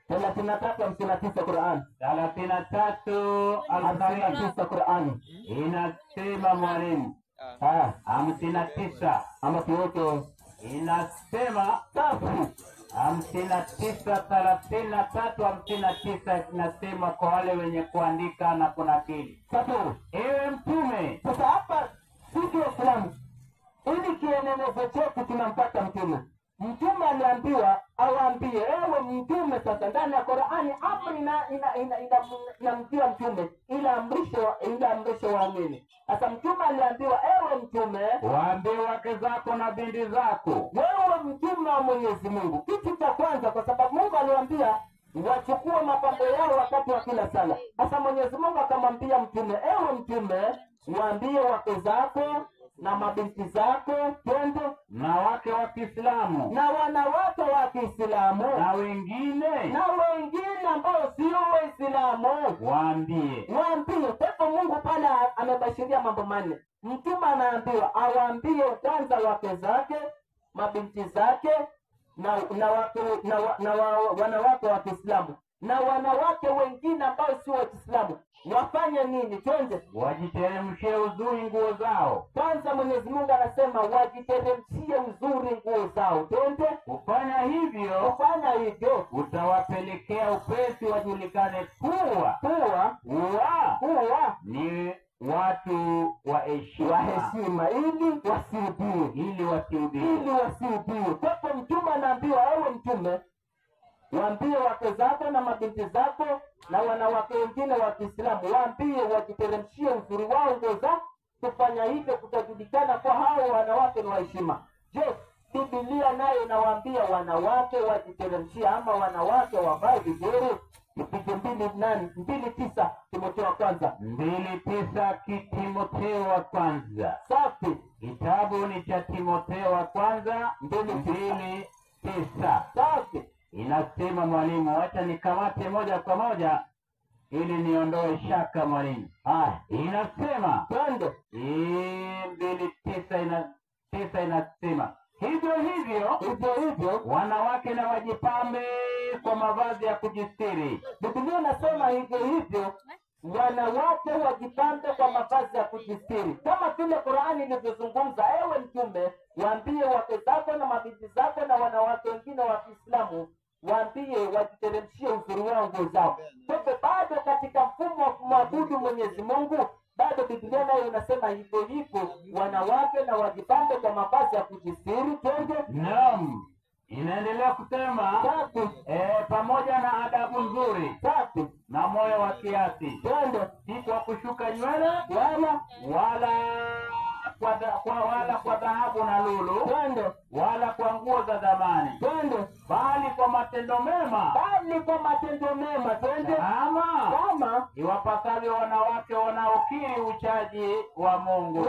33:59 Qur'an. 33:59 Qur'an. Inasema mwalimu. 59 ama kiweke inasema safi. 59:33-59 inasema kwa wale wenye kuandika na kunakili. Safi. Ewe mtume. Sasa hapa sisi Waislamu ili kielelezo chetu tunampata mtume. Mtume aliambiwa awaambie ewe mtume. Sasa ndani ya Qur'ani amri inamtia mtume ila amrisho waamini. Sasa mtume aliambiwa ewe mtume, waambie wake zako na binti zako, wewe mtume wa Mwenyezi Mungu. Kitu cha kwanza, kwa sababu Mungu aliwaambia wachukue mapambo yao wakati wa kila sala. Sasa Mwenyezi Mungu akamwambia mtume, ewe mtume, waambie wake zako na mabinti zako, twende, na wake wa Kiislamu, na wanawake wa Kiislamu, na wengine ambao sio Waislamu, waambie. Kwa hivyo Mungu pale amebashiria mambo manne. Mtume anaambiwa awaambie kwanza wake zake, mabinti zake, wanawake wa Kiislamu, na wanawake wengine ambao si wa Kiislamu wafanye nini? Twende, wajiteremshie uzuri nguo zao. Kwanza Mwenyezi Mungu anasema wajiteremshie uzuri nguo zao. Twende, kufanya hivyo utawapelekea upesi wajulikane kuwa ni watu wa heshima, ili wasiudhiwe. Kwa hivyo Mtume anaambiwa, ewe Mtume, waambie wake zako na mabinti zako na wanawake wengine wa Kiislamu, waambie wajiteremshie uzuri wao nguo zao. Kufanya hivyo kutajulikana kwa hao wanawake ni wa heshima. Je, Biblia nayo inawaambia wanawake wajiteremshie ama wanawake wavae vizuri? Tupige 2:9 Timotheo wa kwanza. 2:9 Timotheo wa kwanza. Safi. Kitabu ni cha Timotheo wa kwanza 2:9. Safi. Inasema mwalimu, acha nikamate moja kwa moja ili niondoe shaka mwalimu. Inasema twende. 2:9 inasema hivyo wanawake na wajipambe kwa mavazi ya kujistiri. Biblia inasema hivyo wanawake wajipambe kwa mavazi ya kujistiri, kama vile Qur'ani ilivyozungumza. Ewe Mtume, waambie wake zako na mabinti zako na wanawake wengine wa Kiislamu, waambie wajiteremshie uzuri wao nguo zao. Kwa bado katika mfumo wa kumwabudu Mwenyezi Mungu, bado Biblia nayo inasema hivyo wanawake na wajipambe kwa mavazi ya kujistiri. Twende. Naam. Inaendelea kusema pamoja na adabu nzuri, safi, na moyo wa kiasi. Twende. Si kwa kushuka nywele wala kwa dhahabu na lulu, twende, wala kwa nguo za dhamani, twende, bali kwa matendo mema, twende, kama iwapasavyo wanawake wanaokiri uchaji wa Mungu.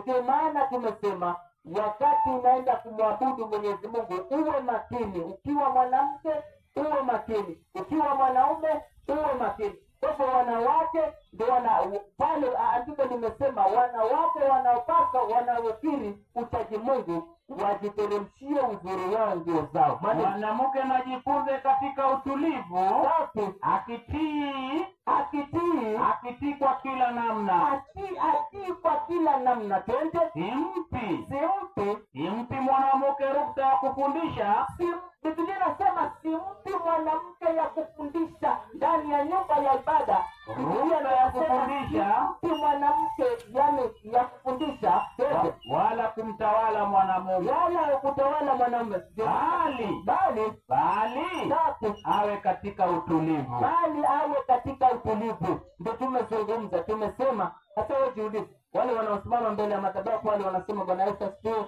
Ndio maana tumesema wakati unaenda kumwabudu Mwenyezi Mungu uwe makini. Ukiwa mwanamke uwe makini, ukiwa mwanaume uwe makini. Kwa hivyo wanawake ndio pale andiko nimesema wanawake wanaopasa wanaokiri uchaji Mungu wajiteremshie uzuri wao nguo zao. Mwanamke najifunze katika utulivu, akitii kwa kila namna. Kwa kila namna. Twende. Simpi mwanamke ruhusa ya kufundisha. Biblia inasema simpi mwanamke ya kufundisha ndani ya nyumba ya ibada. Ruhusa ya kufundisha, simpi mwanamke ya kufundisha, wala kumtawala mwanamume, bali awe katika utulivu. Ndio tumezungumza, tumesema hata wewe jiulize, wale wanaosimama mbele ya madhabahu wale wanasema Bwana Yesu asifiwe,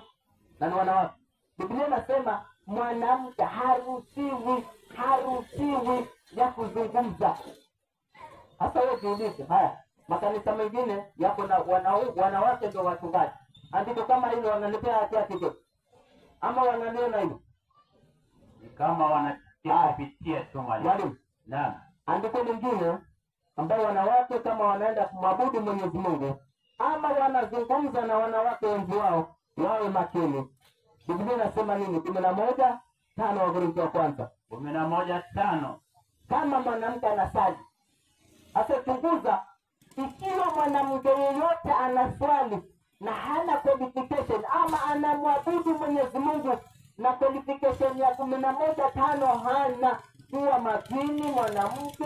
na ni wanawake. Biblia inasema mwanamke haruhusiwi ya kuzungumza. Hata wewe jiulize, haya makanisa mengine yako na wanawake ndio wachungaji. Andiko kama hilo wanaletea hatia kidogo, ama wanaliona hilo kama wanapitia tu mwalimu. Naam. Andiko lingine ambao wanawake kama wanaenda kumwabudu Mwenyezi Mungu ama wanazungumza na wanawake wenzi wao, wawe makini. Biblia inasema nini? 11:5 Wakorintho wa kwanza. 11:5. Kama mwanamke anasali, asachunguza ikiwa mwanamke yeyote anaswali na hana qualification ama anamwabudu Mwenyezi Mungu na qualification ya 11:5 hana, kuwa makini mwanamke,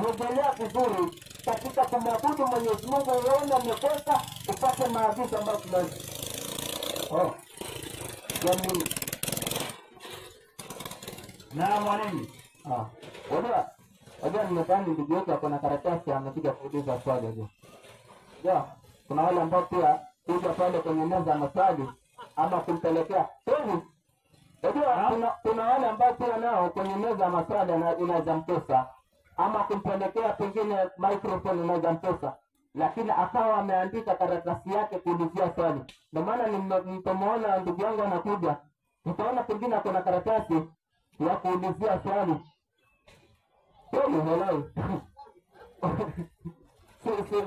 rejelea vizuri katika kumwabudu Mwenyezi Mungu. Uone umekosa, upate maagizo ambayo tunaweza na mwalimu. Wajua nimefanya ndugu yetu ako na karatasi amekuja kuuliza swali hiyo. Kuna wale ambao pia kuja pale kwenye meza ya maswali ama kumpelekea. Kuna wale ambao pia nao kwenye meza ya maswali unaweza mtosa ama kumpelekea pengine microphone unaweza mtosa. lakini akawa ameandika karatasi yake kuulizia swali. Ndio maana nilipomuona ndugu yangu anakuja, nikaona pengine ako na karatasi ya kuulizia swali. Hello.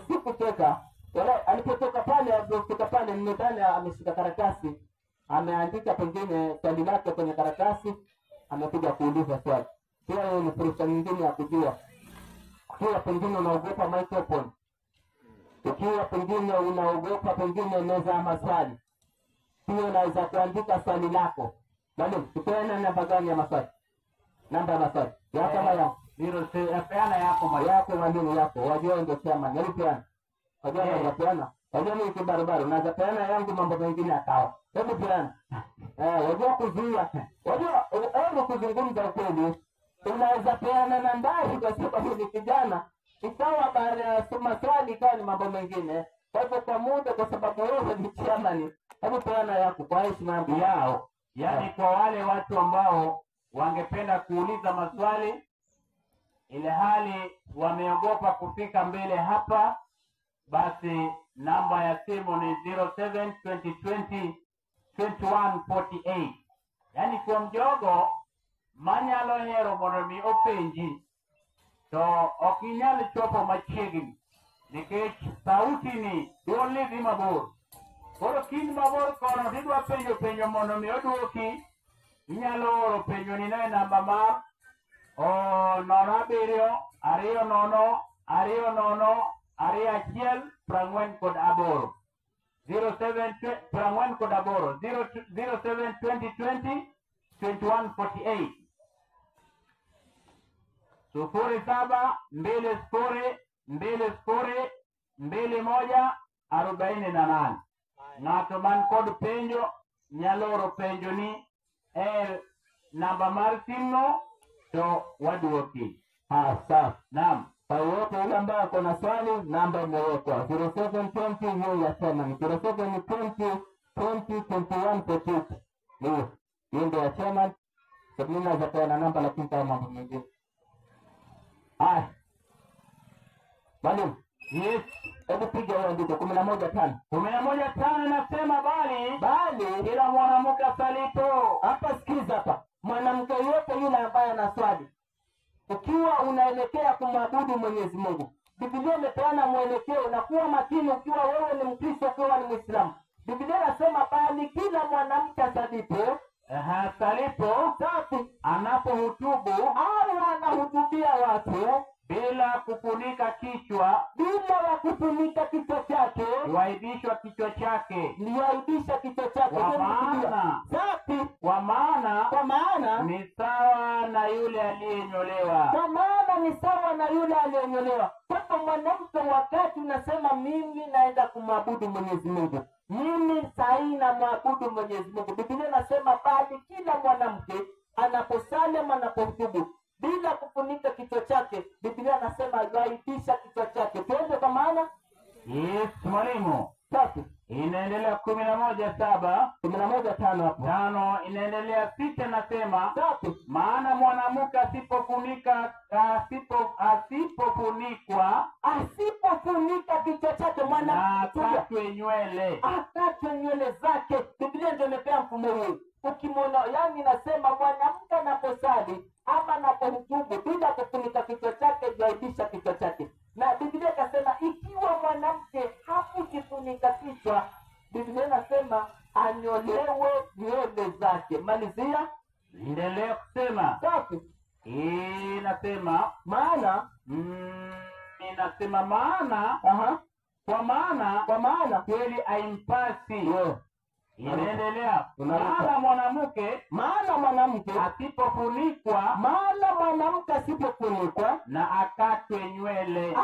Si kutoka. Wala alipotoka pale nimedhani ameshika karatasi, ameandika pengine swali lake kwenye karatasi, amekuja kuuliza swali. Pia hiyo ni fursa nyingine ya kujua. Ukiwa pengine unaogopa microphone, ukiwa pengine unaogopa pengine meza ya maswali, pia unaweza kuandika swali lako. Mwalimu, tupeane namba gani ya maswali? Namba ya maswali ya kama ya 06 peana yako mwalimu. yako mwalimu yako. Wajua ndio chama. Hebu peana. Wajua ndio peana. Wajua ni kibarabara. Unaweza peana yangu mambo mengine akawa. Hebu peana. Wajua kuzuia. Wajua hebu kuzungumza ukweli. Unaweza peana nambari kwa sababu ni kijana. Ikawa baada ya maswali ikawa ni mambo mengine. Kwa hivyo kwa muda, kwa sababu wewe ni chama, hebu peana yako kwa heshima yao. Yaani kwa wale watu ambao wangependa kuuliza maswali ile hali wameogopa kufika mbele hapa, basi namba ya simu ni 07-2020-2148. Yaani kwa mjogo manyalo hero mondo mi openji to okinyal chopo machiegni nikech sauti ni duolni dhi mabor. Koro kin mabor kono tidwa penjo mondo mi oduoki, inyalo oro penjo ni na namba mar 07-200-240 07-2020-2148 07-20-2148. Ng'ato man kod penjo nyalo oro penjo ni namba mar simu to waduoki. Sawa. Naam. Kwa yote yule ambaye ako na swali, namba imewekwa 0720 hiyo ya chama ni 0720-202148. Hiyo ndio ya chama. Sababu naweza kuwa na namba lakini kama mambo mengine. Mwalimu, Yes. hebu piga hiyo andiko 11:5. 11:5 nasema bali Kila mwanamke asalipo. hapa, sikiza hapa. Mwanamke yote yule ambaye ana swali, ukiwa unaelekea kumwabudu Mwenyezi Mungu, Biblia imepeana mwelekeo. Unakuwa makini ukiwa wewe ni Mkristo, ukiwa ni Muislamu. Biblia inasema bali kila mwanamke asalipo, Salipo anapohutubu au anahutubia watu bila kufunika kichwa, bila ya kufunika kichwa chake, waibishwa kichwa chake. liaibisha kichwa chake. Kwa maana ni sawa na yule aliyenyolewa. Kwa maana ni sawa na yule aliyenyolewa. Kwa hivyo mwanamke, wakati unasema mimi naenda kumwabudu Mwenyezi Mungu, mimi sahi na mwabudu Mwenyezi Mungu, Biblia inasema bali kila mwanamke anaposalimu, anapohutubu bila kufunika kichwa chake, Biblia inasema yaibisha kichwa chake. Tuende kwa maana. Yes, mwalimu. Tatu. Inaendelea 11:7. 11:5 hapo. 5 inaendelea 6 nasema Tatu. maana mwanamke asipofunika kichwa chake, mwanamke akatwe nywele zake. Biblia ndio imepea mfumo huu. Ukimwona, yani nasema mwanamke anaposali ama anapohutubu bila kufunika kichwa chake, yaibisha kichwa chake. Na Biblia ikasema ikiwa mwanamke hakujifunika kichwa, Biblia inasema anyolewe nywele zake. Malizia. endelea kusema. Tatu. Inasema maana kwa maana kweli aimpasi. Inaendelea maana mwanamke asipofunikwa na akatwe nywele.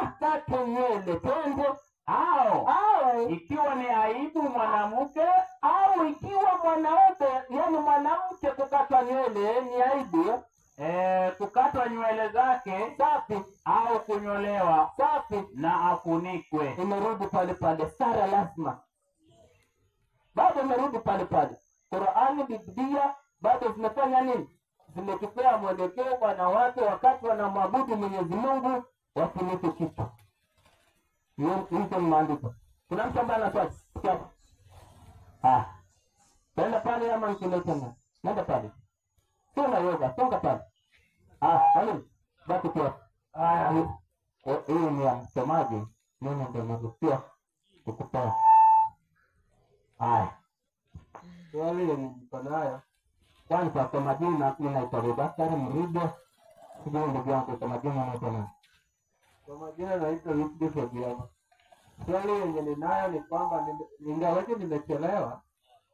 Twende. Au ikiwa ni aibu mwanamke, au ikiwa mwanamke, yani mwanamke kukatwa nywele ni aibu, kukatwa nywele zake au kunyolewa na afunikwe. Imerudi pale Sara lazima bado imerudi pale. Qur'ani, Biblia bado zimefanya nini? Zimetupea mwelekeo wanawake wakati wanamwabudu Mwenyezi Mungu wafunike kichwa. hizo ni maandiko. Kuna mtu ambaye anaswali sikia. Tenda pale ama nikileta na nenda pale. Sio unaweza songa pale. Mwalimu baki kwa hii ni ya msomaji. Mimi ndio naruhusiwa kukupa. Swali niko nayo. Kwanza kwa majina mimi naitwa Bakari Mrido. Sijui ndugu yangu kwa majina naitwa nani? Kwa majina naitwa Lucy Fabiano. Swali yenye ninayo ni kwamba ingawaje nimechelewa,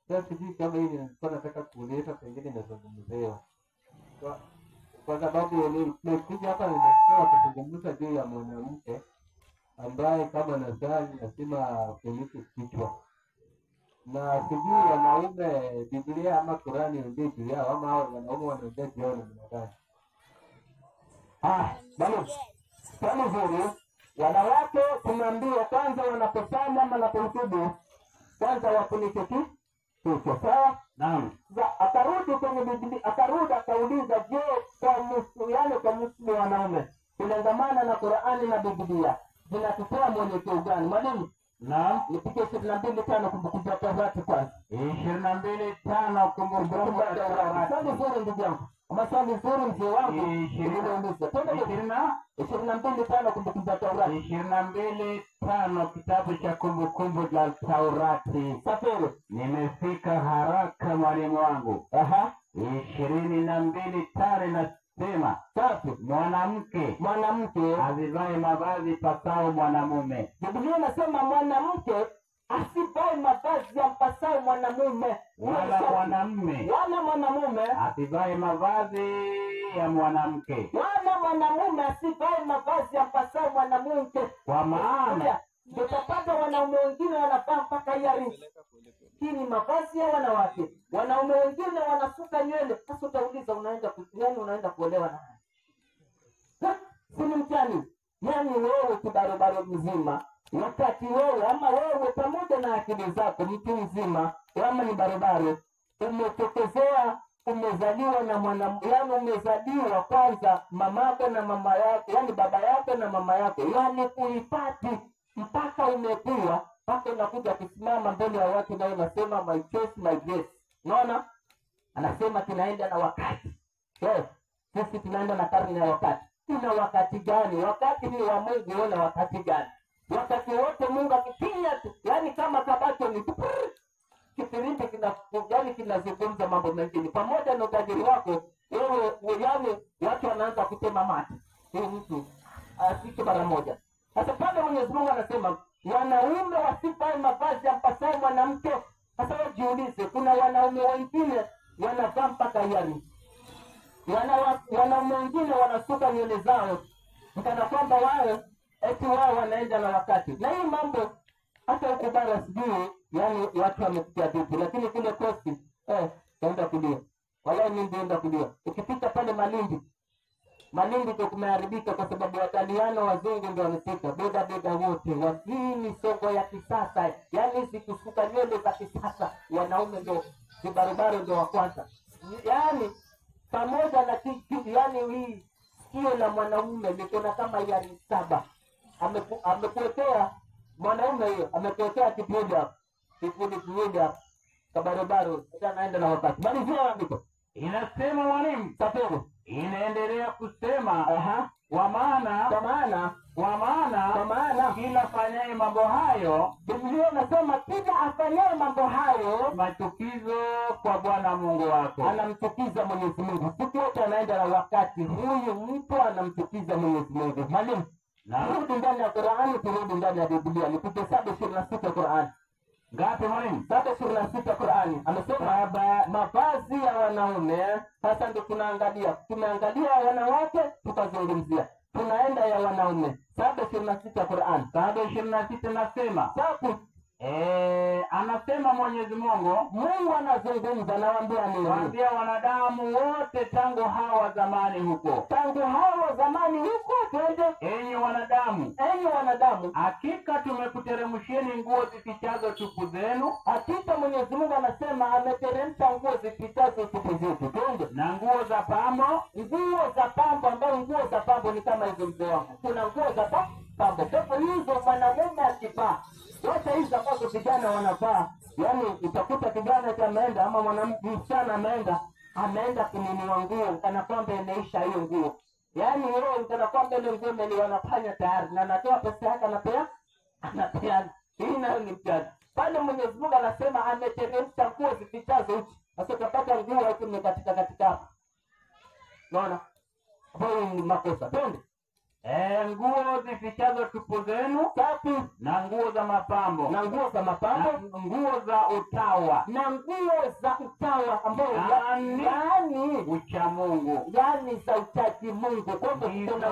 sasa sijui kama hii nilikuwa nataka kuuliza, pengine inazungumziwa. Kwa sababu nimekuja hapa nimesema kuzungumza juu ya mwanamke ambaye kama nadhani lazima afunike kichwa. Na sijui wanaume Biblia ama Qurani ndio juu yao ama hao wanaume wanaongea jioni mnadhani. Bali swali zuri. Wanawake tunaambiwa kwanza wanaposali ama wanapohutubu kwanza wafunike kichwa, sawa? Naam. Akarudi kwenye Biblia, akauliza, je, kwa Muslimu wanaume kulengamana na Qur'ani na Biblia zinatutoa mwelekeo gani? Mwalimu, naam, nipige 22:5 Kumbukumbu la Torati kwanza. 22:5 Kumbukumbu la Torati. Swali zuri ndugu yangu. Maswali nzuri mzee wangu. 22:5 Kumbukumbu la Torati. 22:5 kitabu cha Kumbukumbu la Torati. Safiri. Nimefika haraka mwalimu wangu. 22:5 nasema, safi, mwanamke azivae mavazi pasao mwanamume. Biblia inasema mwanamke asivae mavazi yampasao mwanamume, wala mwanamume asivae mavazi ya mwanamke, wala mwanamume asivae mavazi yampasao mwanamke. Kwa maana utapata wanaume wengine wanavaa mpaka earrings. Hii ni mavazi ya wanawake. Wanaume wengine wanasuka nywele. Sasa utauliza unaenda kuolewa na nani? Si ni mtani? Yaani wewe kibarobaro mzima, wakati wewe pamoja na akili zako mtu mzima, kama ni barobaro, umetokezea, umezaliwa na yaani umezaliwa kwanza mamako na mama yako, yaani baba yako na mama yako, yaani kuipati mpaka umekuwa, mpaka unakuja kusimama mbele ya watu na unasema my choice my grace. Unaona? Anasema tunaenda na wakati. Sisi tunaenda na karne ya wakati. Tuna wakati gani? Wakati ni wa Mungu. Una wakati gani? Wakati wote Mungu akipinya tu, yaani kama kabato ni kifirimbi kinazungumza mambo mengine. Pamoja na utajiri wako, yaani watu wanaanza kutema mate. Hii mtu asiki mara moja. Sasa pale Mwenyezi Mungu anasema wanaume wasivae mavazi yampasao mwanamke. Sasa wajiulize, kuna wanaume wengine wanavaa mpaka earrings. Wanaume wengine wanasuka nywele zao kana kwamba wao wanaenda na wakati. Na hii mambo hata huko bara sijui, yaani watu wamefikia vipi, lakini kule Coast kaenda kulia. Wala mimi ndio kulia. Ukifika pale Malindi ndio kumeharibika kwa sababu Wataliano wazungu ndio wanafika. Boda wote. Hii ni soko ya kisasa. Yaani hizi kusuka nywele za kisasa. Wanaume ndio kibarabara ndio wa kwanza. Yaani pamoja na yaani hii sikio la mwanaume liko kama yari 7. Amekuwekea mwanaume hiyo, amekuwekea kipindi hapo. Kabarabara sasa naenda na wakati. Bali sio andiko. Inasema mwalimu, Safiri. Inaendelea kusema kwa maana kila fanyaye mambo hayo, Biblia inasema kila afanyaye mambo hayo machukizo kwa Bwana Mungu wako. Anamchukiza Mwenyezi Mungu. Siku yote anaenda na wakati. Huyu mtu anamchukiza Mwenyezi Mungu. Mwalimu, turudi ndani ya Qur'ani, turudi ndani ya Biblia. Nipige 7:26 Qur'ani. Ngapi mwalimu? 7:26 Qur'ani. Amesema mavazi ya wanaume. Sasa ndio tumeangalia wanawake tukazungumzia. Tunaenda ya wanaume. 7:26 Qur'ani. 7:26 nasema. Safi. Anasema Mwenyezi Mungu anazungumza, nawaambia nini? Waambia wanadamu wote tangu hawa zamani huko. Twende. Enyi wanadamu, hakika tumekuteremshieni nguo zifichazo tupu zenu. Hakika Mwenyezi Mungu anasema ameteremsha nguo zifichazo tupu zetu. Twende. Na nguo za pambo. Nguo za pambo, ambayo nguo za pambo ni kama hizo mzee wangu. Kuna nguo za pambo. Kwa hizo mwanamume akivaa, wacha hizo ambazo vijana wanavaa, yaani utakuta kijana ameenda ama msichana ameenda kununua nguo kana kwamba imeisha hiyo nguo, yaani wewe kana kwamba ile nguo ile wanafanya tayari na anatoa pesa yake anapeana. Hii nayo ni mjadala. Pale Mwenyezi Mungu anasema ameteremsha nguo zifichazo uchi. Sasa utapata nguo hapo katika. Unaona? Hapo ni makosa. Twende. Nguo zifichazo tupu zenu, Tatu, na nguo za mapambo, na nguo za mapambo, na nguo za utawa, na nguo za utawa ambao yaani ucha Mungu, yaani za uchaji Mungu. Kwa hivyo kuna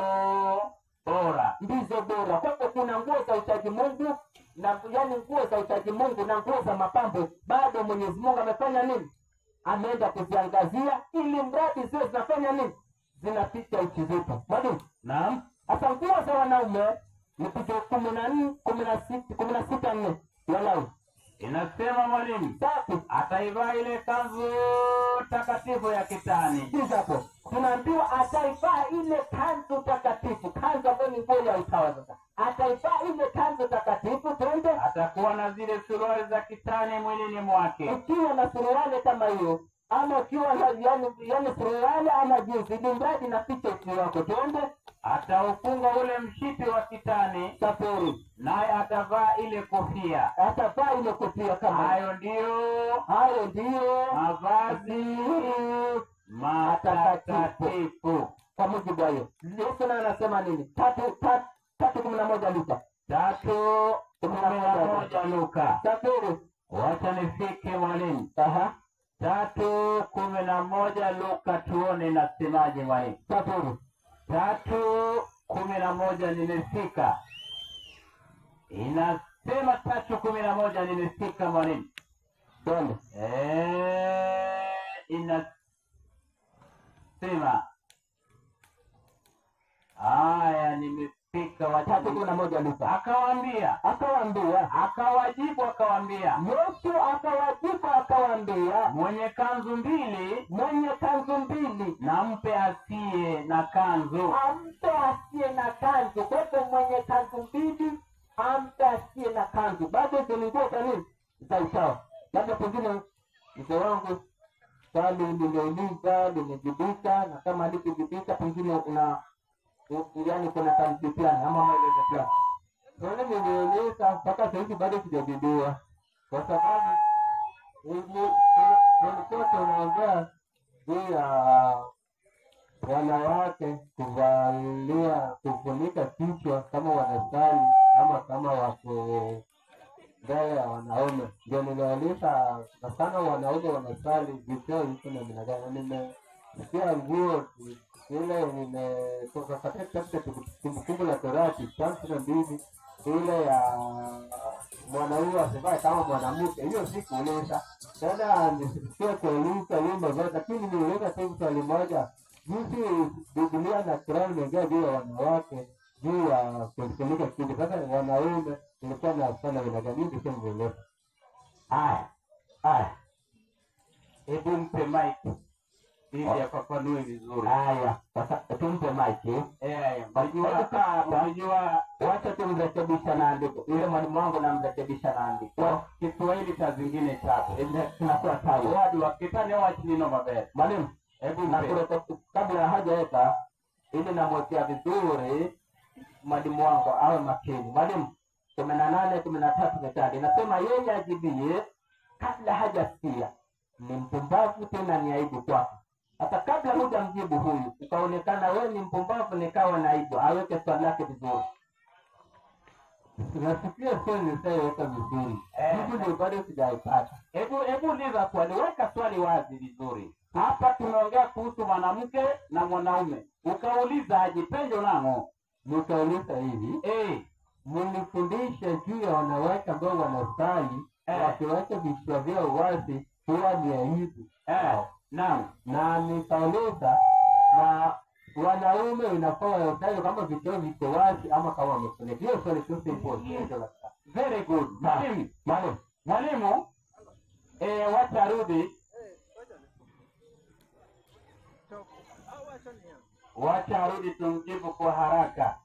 bora, ndizo bora. Kwa hivyo kuna nguo za uchaji Mungu na yaani nguo za uchaji Mungu na nguo za mapambo, bado Mwenyezi Mungu amefanya nini? Ameenda kuziangazia ili mradi zio zinafanya nini? Zinaficha uchi zetu. Mwalimu, naam. hasa nguo za wanaume ni picha 14, 16, 16 walau. Inasema mwalimu, Tatu, ataivaa ile kanzu takatifu ya kitani. hizi hapo. Tunaambiwa ataivaa ile kanzu takatifu, kanzu ambayo ni nguo ya utawa. Sasa ataivaa ile kanzu takatifu, twende. Atakuwa na zile suruali za kitani mwilini mwake. Ukiwa na suruali kama hiyo, ama ukiwa na yaani suruali ama jinsi, ili mradi na picha uchi wako, twende. Ataufunga ule mshipi wa kitani, Safari, naye atavaa ile kofia. atavaa ile kofia kama Hayo ndiyo mavazi matakatifu. kwa mujibu wa hiyo. Yesu naye anasema nini? 3:11 Luka. 3:11 Luka. Safari, Wacha nifike mwalimu. aha, 3:11 Luka, tuone nasemaje mwalimu. safari, 3:11 nimefika. Inasema 3:11 nimefika mwalimu. twende. Inasema haya, nimefika. 3:11 Luka. Akawaambia, akawajibu akawaambia, Yesu akawaambia, mwenye kanzu mbili nampe asiye na kanzu. ampe asiye na kanzu. Kwa hivyo mwenye kanzu mbili ampe asiye na kanzu. Bado hizo ni nguo za nini? Za utawa. Labda pengine mzee wangu swali limeuliza limejibika, na kama alikujibika pengine yaani kuna kanzu fulani ama maelezo fulani. Swali niliuliza mpaka sasa hivi bado sijajibiwa, kwa sababu nilikuwa tunaongea juu ya wanawake kufunika kichwa kama wanastari ama kama wako mbele ya wanaume. Ndio ninauliza na sana wanaume wanastari vicheo hicho na namna gani? Nimesikia nguo ile nimetoka katika Kumbukumbu la Torati 32 ile ya mwanaume asivae kama mwanamke. Hiyo si kuuliza tena, nisikie kuuliza wimbo zote, lakini niuliza tu swali moja. Jinsi Biblia na Qur'an imeongea juu ya wanawake, juu ya kufunika kichwa. Sasa wanaume ilikuwa na sana vinagani ndio niuliza. Hebu mpe mic ili afafanue vizuri. Haya, sasa tumpe mic. Unajua Wacha tumrekebisha na andiko. Yule mwalimu wangu namrekebisha na andiko. kwa Kiswahili cha zingine tatu. Tunakuwa sawa. Wadi wa kitani au chinino mabere. Mwalimu, Hebu na mpe. kabla hajaweka ili namwekea vizuri mwalimu wangu awe makini. Mwalimu 18:13 methali nasema, yeye ajibie kabla hajasikia ni mpumbavu, tena ni aibu kwake. Hata kabla hujamjibu huyu ukaonekana wewe ni mpumbavu, nikawa na aibu, aweke swali lake vizuri. Nasikia swali nisaiweka vizuri. Hivi ndio bado sijaipata. Hebu uliza swali, weka swali wazi vizuri. Hapa tunaongea kuhusu mwanamke na mwanaume. Ukauliza ajipenjo nango. Nikauliza hivi, mnifundishe juu ya wanawake ambao wanastari wakiweka vichwa vyao wazi, huwa ni aibu. Naam. Na nikauliza na wanaume inafaa wastari kama vichwa viko wazi ama kama wamefunika. Hiyo swali tu simple. Very good. Mwalimu, Mwalimu, wacha rudi. Wacha rudi tumjibu kwa haraka.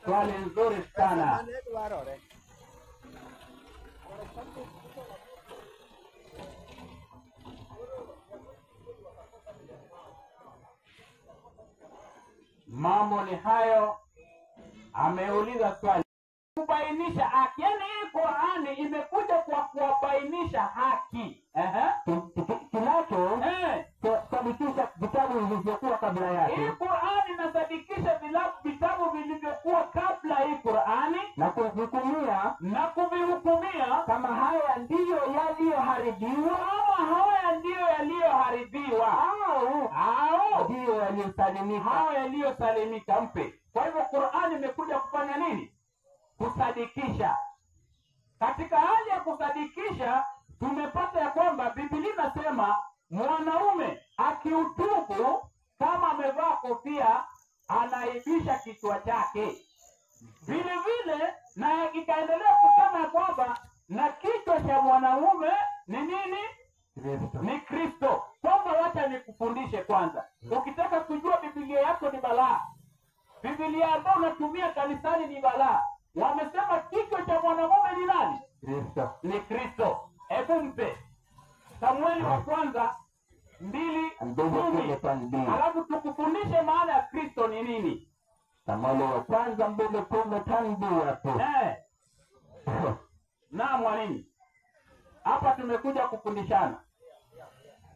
Swali nzuri sana. Mambo ni hayo. Ameuliza swali kubainisha haki. Yaani hii Qur'ani imekuja kwa kuwabainisha haki. Kinacho sadikisha vitabu vilivyokuwa kabla yake. Hii Qur'ani inasadikisha vitabu vilivyokuwa kabla hii Qur'ani na kuvihukumia kama haya ndiyo yaliyoharibiwa ama haya ndiyo yaliyoharibiwa au ndiyo yaliyosalimika. Hao yaliyosalimika mpe. Kwa hivyo Qur'ani imekuja kufanya nini? Kusadikisha. Katika hali ya kusadikisha tumepata ya kwamba Biblia inasema mwanaume akiutubu kama amevaa kofia anaibisha kichwa chake. Vile vile na ikaendelea kusema ya kwamba na kichwa cha mwanaume ni nini? Kristo. Ni Kristo. Kwamba wacha nikufundishe kwanza. Ukitaka kujua Biblia yako ni balaa. Biblia ambayo unatumia kanisani ni balaa. Wamesema kichwa cha mwanamume ni nani? Kristo. Ni Kristo. Hebu mpe Samueli wa kwanza 2:10. Alafu tukufundishe maana ya Kristo ni nini. Samueli wa kwanza 2:10 Na mwalimu. Hapa tumekuja kufundishana.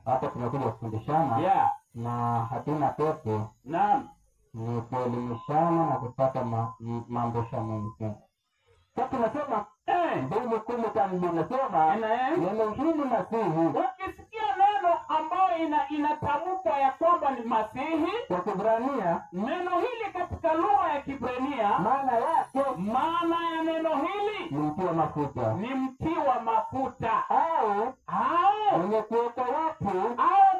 Hapa tumekuja kufundishana. Yeah. Na hatuna pete. Naam. Ni kuelimishana na kupata mambo shamu. Sasa tunasema 2:10 nasema neno hili Masihi. Ukisikia neno ambayo inatamkwa ya kwamba ni Masihi kwa Kiebrania, neno hili katika lugha ya Kiebrania maana ya neno hili ni mti wa mafuta. Ni mti wa mafuta Au mwenye kuwekwa wakfu,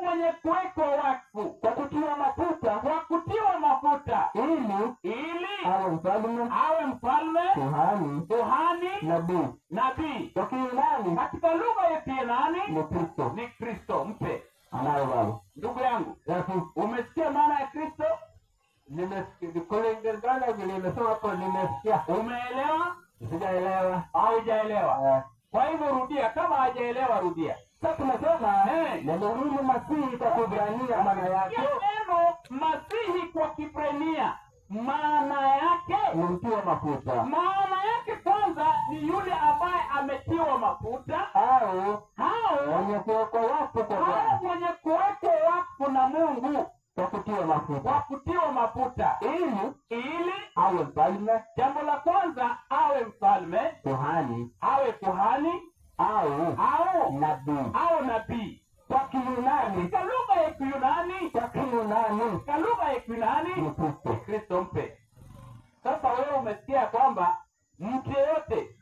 mwenye kuwekwa wakfu kwa kutiwa mafuta, ili awe mfalme, kuhani, nabii. Kwa Kiyunani, katika lugha ya Kiyunani ni Kristo. Mpe anayo baba. Ndugu yangu, umesikia maana ya Kristo? Nimesikia kulingana vile nimesema hapo, nimesikia. Umeelewa? Sijaelewa. Haujaelewa? Kwa hivyo rudia, kama hajaelewa rudia. Sasa tunasema neno hili Masihi kwa Kiebrania maana yake. Neno Masihi kwa Kiebrania maana yake ni mti wa mafuta. Maana yake kwanza ni yule ambaye ametiwa mafuta au mwenye kuwekwa wakfu kwa Bwana. Mwenye kuwekwa wakfu na Mungu kwa kutiwa mafuta. Ili awe mfalme. Jambo la kwanza awe mfalme, awe kuhani au nabii. Kwa Kiyunani, katika lugha ya Kiyunani ni Kristo. Mpe. Sasa wewe umesikia kwamba mtu yeyote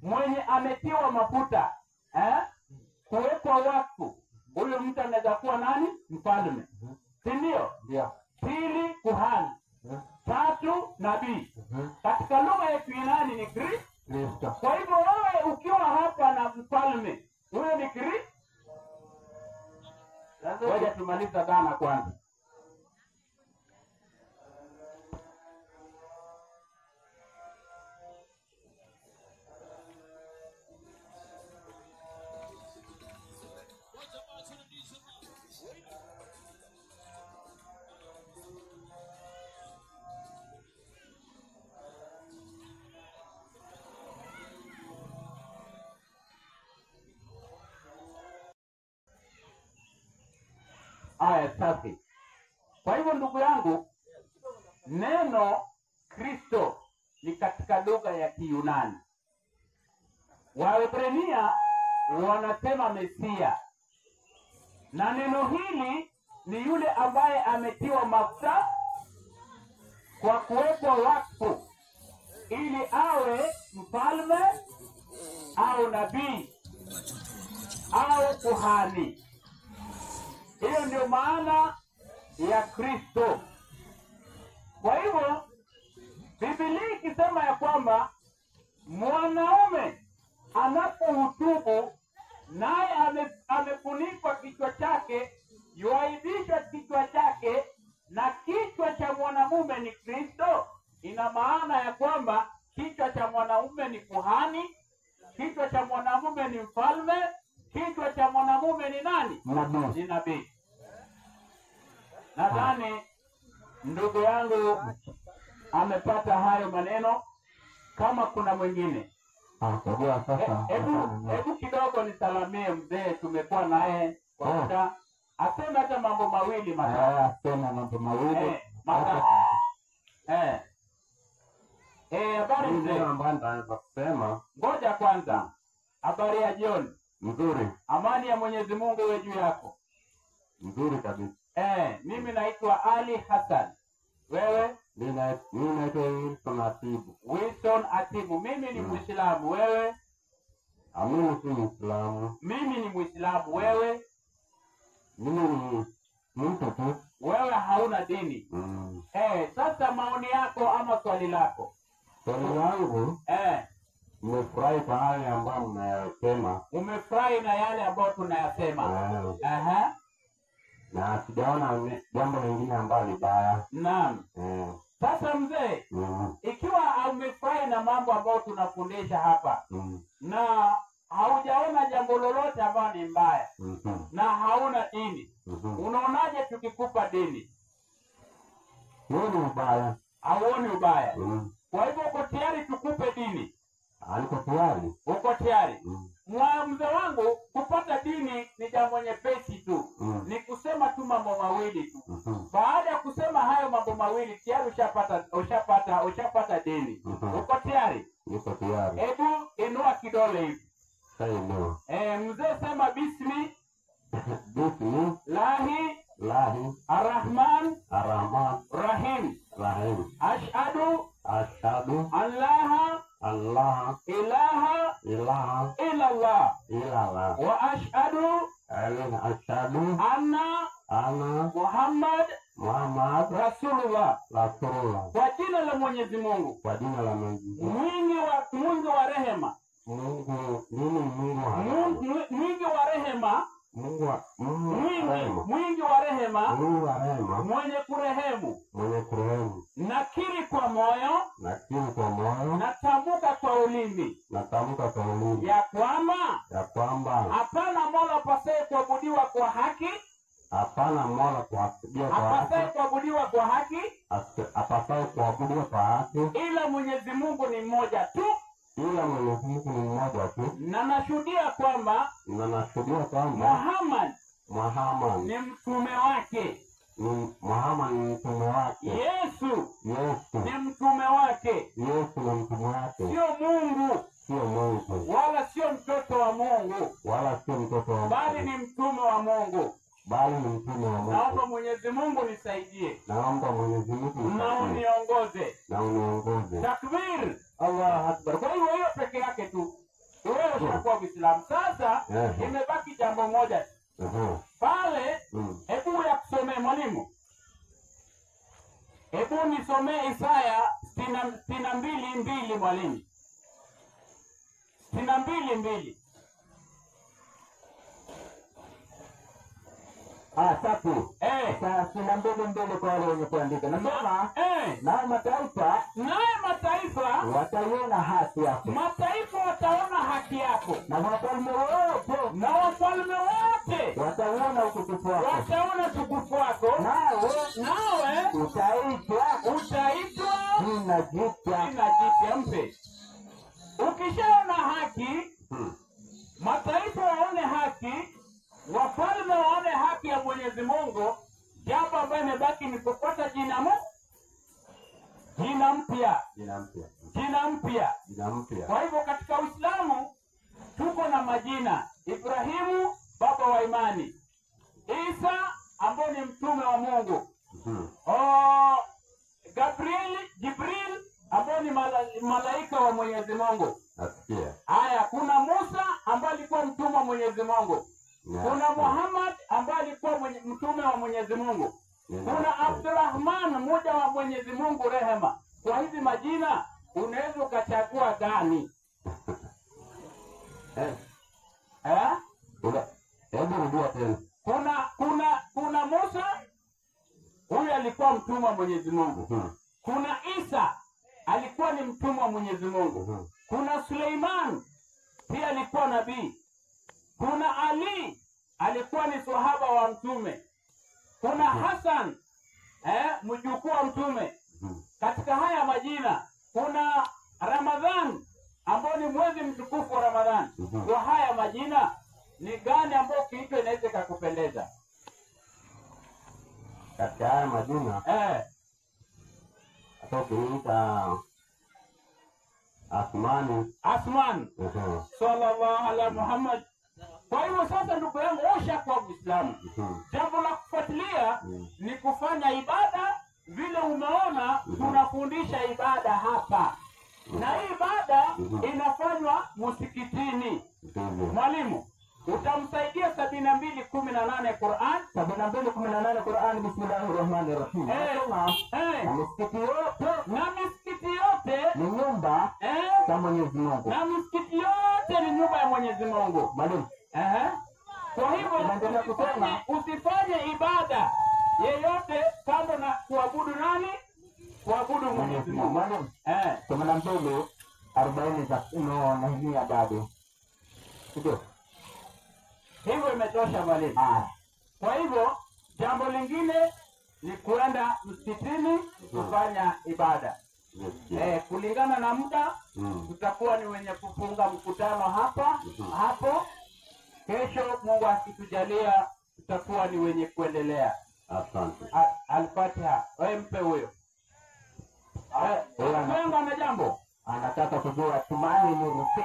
mwenye ametiwa mafuta kuwekwa wakfu, huyo mtu anaweza kuwa nani? Mfalme. Si ndio? Ndio. Pili kuhani. Tatu nabii. Katika lugha ya Kiyunani ni Kristo. Kwa hivyo wewe ukiwa hapa na mfalme, huyo ni Kristo. Ngoja tumaliza dhana kwanza. Safi. Kwa hivyo ndugu yangu, neno Kristo ni katika lugha ya Kiyunani. Waebrania wanasema Mesia, na neno hili ni yule ambaye ametiwa mafuta kwa kuwekwa wakfu ili awe mfalme au nabii au kuhani. Hiyo ndio maana ya Kristo. Kwa hivyo Biblia ikisema ya kwamba mwanaume anapohutubu naye amefunikwa kichwa chake, yuaibisha kichwa chake na kichwa mwanamume ni Kristo, ina maana ya kwamba kichwa cha mwanamume ni kuhani, kichwa cha mwanamume ni mfalme, kichwa cha mwanamume ni nani? Nabii. Ni nabii. Nadhani ndugu yangu amepata hayo maneno. Kama kuna mwingine, Kwa sasa. hebu kidogo nisalamie mzee, tumekuwa naye kwa muda. Aseme hata mambo mawili matatu. Asema mambo mawili. Matatu. Habari mzee. ambayo nitaweza kusema Ngoja kwanza. Habari ya jioni. mzuri, Amani ya Mwenyezi Mungu iwe juu yako. mzuri kabisa. Mimi naitwa Ali Hassan. Wewe? Mimi naitwa Wilson Atibu. Wilson Atibu. Mimi ni Muislamu. Wewe? Mimi si Muislamu. Mimi ni Muislamu. Wewe? Mimi ni mtu tu. Wewe hauna dini. Sasa maoni yako ama swali lako? Swali langu, nimefurahi kwa yale ambayo mnayasema. Umefurahi na yale ambayo tunayasema? Na sijaona jambo lingine ambalo ni baya. Naam. Sasa mzee, ikiwa umefurahi na mambo ambayo tunafundisha hapa, na haujaona jambo lolote ambalo ni mbaya, na hauna dini, unaonaje tukikupa dini? Sioni ubaya. Hauoni ubaya? Kwa hivyo uko tayari tukupe dini? Niko tayari. Uko tayari? Mzee wangu, kupata dini ni jambo nyepesi tu. Ni kusema tu mambo mawili tu. Baada ya kusema hayo mambo mawili, tayari ushapata dini. Uko tayari? Niko tayari. Hebu inua kidole hivi. Sawa. Mzee sema bismi lahi arrahman rahim. Ashhadu an Allah ilaha illallah wa ashhadu anna Muhammad Rasulullah. Kwa jina la Mwenyezi Mungu, mwingi wa rehema, mwingi wa rehema, mwenye kurehemu. Nakiri kwa moyo, natamka kwa ulimi ya kwamba hapana mola apasaye kuabudiwa kwa haki, ila Mwenyezi Mungu ni mmoja tu. Na nashuhudia kwamba Muhammad ni mtume wake. Yesu ni mtume wake. Sio Mungu, wala sio mtoto wa Mungu, bali ni mtume wa Mungu. Naomba Mwenyezi Mungu nisaidie. Na uniongoze. Takbir. Allahu Akbar. Kwa hiyo peke yake tu wewe ushakuwa Muislamu. Sasa imebaki jambo moja pale. Hebu ya kusomea mwalimu, hebu nisomee Isaya 62:2 mwalimu. 62:2. Tatu. Sasa 62:2 kwa wale wenye kuandika. Nasema naye mataifa wataiona haki yako. Mataifa wataona haki yako. Na wafalme wote watauona utukufu wako. Nawe utaitwa jina jipya. Mpe. Ukishaona haki, mataifa waone haki, wafalme waone haki ya Mwenyezi Mungu, jambo ambayo imebaki ni kupata jina mpya. Kwa hivyo katika Uislamu tuko na majina: Ibrahimu, baba wa imani; Isa, ambaye ni mtume wa Mungu; Jibril, ambaye ni malaika wa Mwenyezi Mungu. Haya, kuna Musa ambaye alikuwa mtume wa Mwenyezi Mungu. Kuna Muhammad ambaye alikuwa mtume wa Mwenyezi Mungu. Kuna Abdurrahman, mmoja wa Mwenyezi Mungu rehema. Kwa hizi majina unaweza ukachagua gani? Hebu rudia tena. Kuna Musa, huyu alikuwa mtumwa wa Mwenyezi Mungu. Kuna Isa alikuwa ni mtumwa wa Mwenyezi Mungu. Kuna Suleiman pia alikuwa nabii. Kuna Ali alikuwa ni sahaba wa mtume. Kuna Hassan mjukuu wa mtume. Katika haya majina kuna Ramadhan ambao ni mwezi mtukufu wa Ramadhan. Kwa haya majina ni gani ambao ukiitwa inaweza kukupendeza? Katika haya majina hata ukiita Asman sallallahu ala Muhammad. Kwa hivyo sasa, ndugu yangu, ushakuwa Muislamu. Jambo la kufuatilia ni kufanya ibada vile umeona tunafundisha ibada hapa, na hii ibada inafanywa msikitini. Mwalimu, utamsaidia 72:18 Qur'an. 72:18 Qur'an. Bismillahirrahmanirrahim. Na misikiti yote ni nyumba ya Mwenyezi Mungu. Na misikiti yote ni nyumba ya Mwenyezi Mungu. Mwalimu. Kwa hivyo usifanye ibada yeyote kando na kuabudu nani? Kuabudu Mwenyezi Mungu. Mwalimu. 72:40 za na hii bado. Ndio. Hivyo imetosha mwalimu. Kwa hivyo jambo lingine ni kuenda msikitini kufanya ibada. Kulingana na muda tutakuwa ni wenye kufunga mkutano hapo. Kesho Mungu akitujalia tutakuwa ni wenye kuendelea. Asante. Al-Fatiha. Wewe mpe huyo. Mungu ana jambo anataka kujua tumani ni rupi.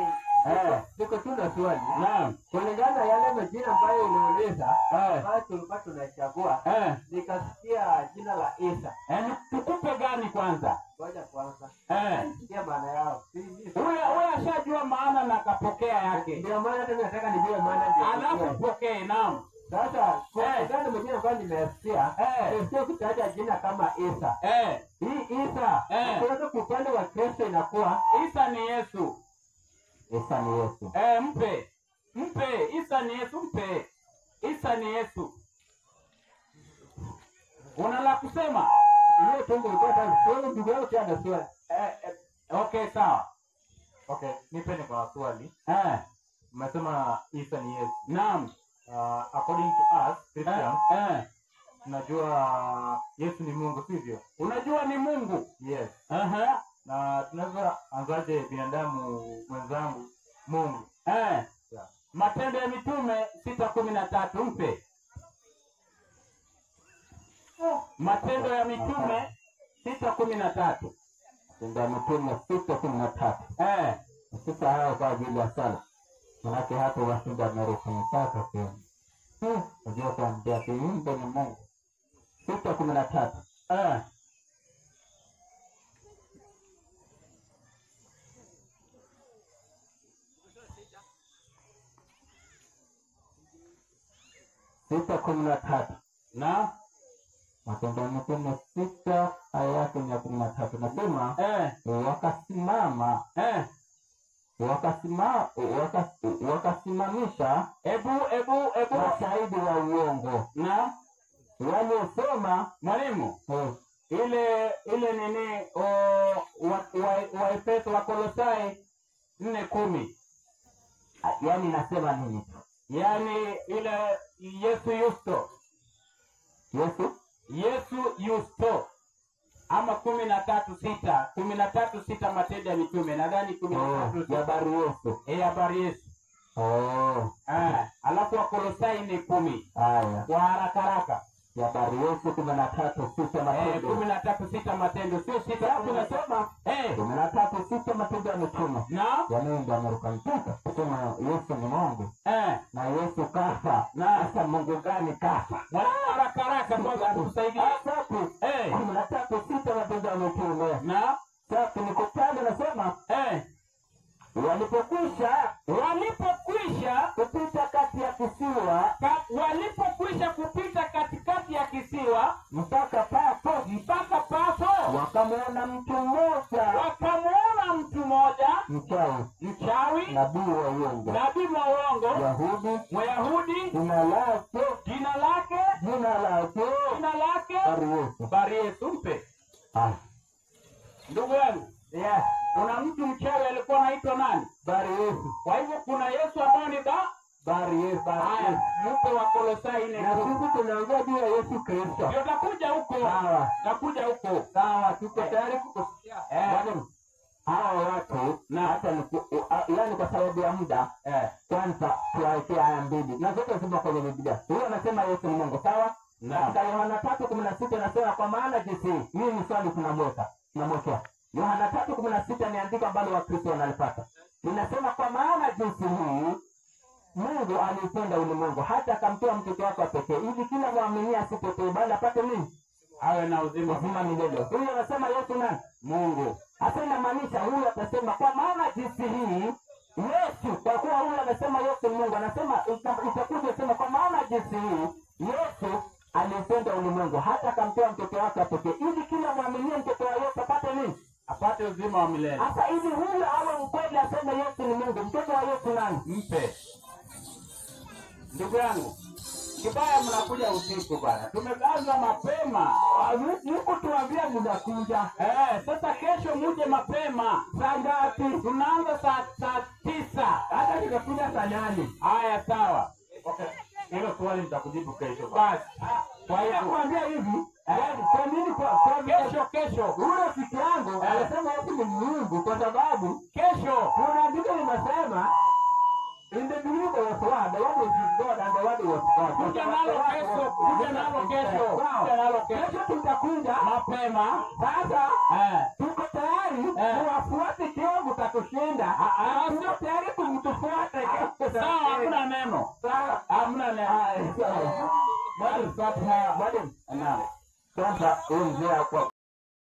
Niko tu na swali. Naam. Kulingana yale majina ambayo ulieleza, basi tulikuwa tunachagua. Nikasikia jina la Isa. Tukupe gani kwanza? Ngoja kwanza. Sikia maana yao. Wewe ashajua maana na kapokea yake. Ndio maana hata nataka nijue maana ndio. Alafu pokee. Naam. Sasa kulingana majina ambayo nimesikia, sio kutaja jina kama Isa. Hii Isa, kwa upande wa Kristo inakuwa Isa ni Yesu. Isa ni Yesu. Mpe. Isa ni Yesu, mpe. Isa ni Yesu. Una la kusema? Hiyo tungo ilikuwa tangu ndugu yako tena swali. Okay, sawa. Okay, nipeni kwa swali. Umesema Isa ni Yesu. Naam. According to us Christians, tunajua Yesu ni Mungu, sivyo? Unajua ni Mungu? Yes. Na tunaweza anzaje binadamu mwenzangu Mungu? Matendo ya Mitume 6:13 mpe. Matendo ya Mitume 6:13. Matendo ya Mitume 6:13. Sasa hao kwa ajili ya sala. Manake hapo washinda Amerika sasa kwa. Unajua kwa ndio kiumbe ni Mungu. 6:13. 6:13 na Matendo ya Mitume 6 aya ya 13 nasema wakasimamisha mashahidi wa uongo na waliosema. Mwalimu, ile nini wa Efeso wa Kolosai 4:10, yani nasema nini? Yani ile Yesu Yusto ama 13:6 Matendo ya Mitume, nadhani 13 ya habari Yesu. Habari Yesu. Alafu wa Kolosai 4:10. Haya. Kwa haraka. Ya habari Yesu 13:6 Matendo. 13:6 Matendo, sio 6 tunasema 13:6 Matendo ya Mitume. Na yani ndio Amerika mtaka kusema Yesu ni Mungu. Na Yesu kafa. Na sasa Mungu gani kafa? Haraka kwanza tusaidie. 13:6 Matendo ya Mitume. Na sasa nikupanda nasema walipokwisha kupita kati ya kisiwa, walipokwisha kupita katikati ya kisiwa mpaka Pafo, wakamwona mtu mmoja mchawi, nabii wa uongo, Wayahudi, jina lake Bari Yesu mpe. Ndugu yangu, kuna mtu mchawi alikuwa anaitwa nani? Bari Yesu. Kwa hivyo kuna Yesu ambaye ni Bari Yesu. Haya, mpe wa Kolosai 4. Na sisi tunaongea juu ya Yesu Kristo. Ndio takuja huko. Sawa. Takuja huko. Sawa, tuko tayari kukusikia. Hawa watu na hata yani kwa sababu ya muda kwanza tuwawekea aya mbili na zote zimo kwenye Biblia. Huyo anasema Yesu ni Mungu, sawa? Katika Yohana 3:16 anasema kwa maana jinsi hii ni swali tunamwekea. Yohana 3:16 ni andiko ambalo Wakristo wanalipata. Linasema kwa maana jinsi hii Mungu alipenda ulimwengu hata akamtoa mtoto wake pekee ili kila muamini asipotee bali apate nini? Awe na uzima milele. Huyo anasema Yesu nani? Mungu. Hasa inamaanisha huyu atasema kwa maana jinsi hii Yesu, kwa kuwa huyu anasema Yesu ni Mungu, anasema itakuja sema kwa maana jinsi hii Yesu alipenda ulimwengu hata akamtoa mtoto wake pekee ili kila muamini mtoto wa Yesu apate nini? Apate uzima wa milele. Sasa hivi huyu awe mkweli aseme Yesu ni Mungu, mtoto wa Yesu nani? Mpe. Ndugu yangu, kibaya mnakuja usiku bwana. Tumeanza mapema. Niko tuambia mnakuja. Sasa kesho muje mapema. Saa ngapi? Tunaanza saa 9. Hata nikakuja saa 8. Haya sawa. Okay. Hilo swali nitakujibu kesho. Basi. Kwa hiyo kuambia hivi, kwa nini kwa kesho ule rafiki yangu anasema Yesu ni Mungu kwa sababu kesho kuna andiko linasema in the beginning there was word, the word was with God and the word was God. Kuja nalo kesho. Kesho tutakuja mapema. Sasa tuko tayari kuwafuata kiwango tatushinda. Sio tayari kumtufuata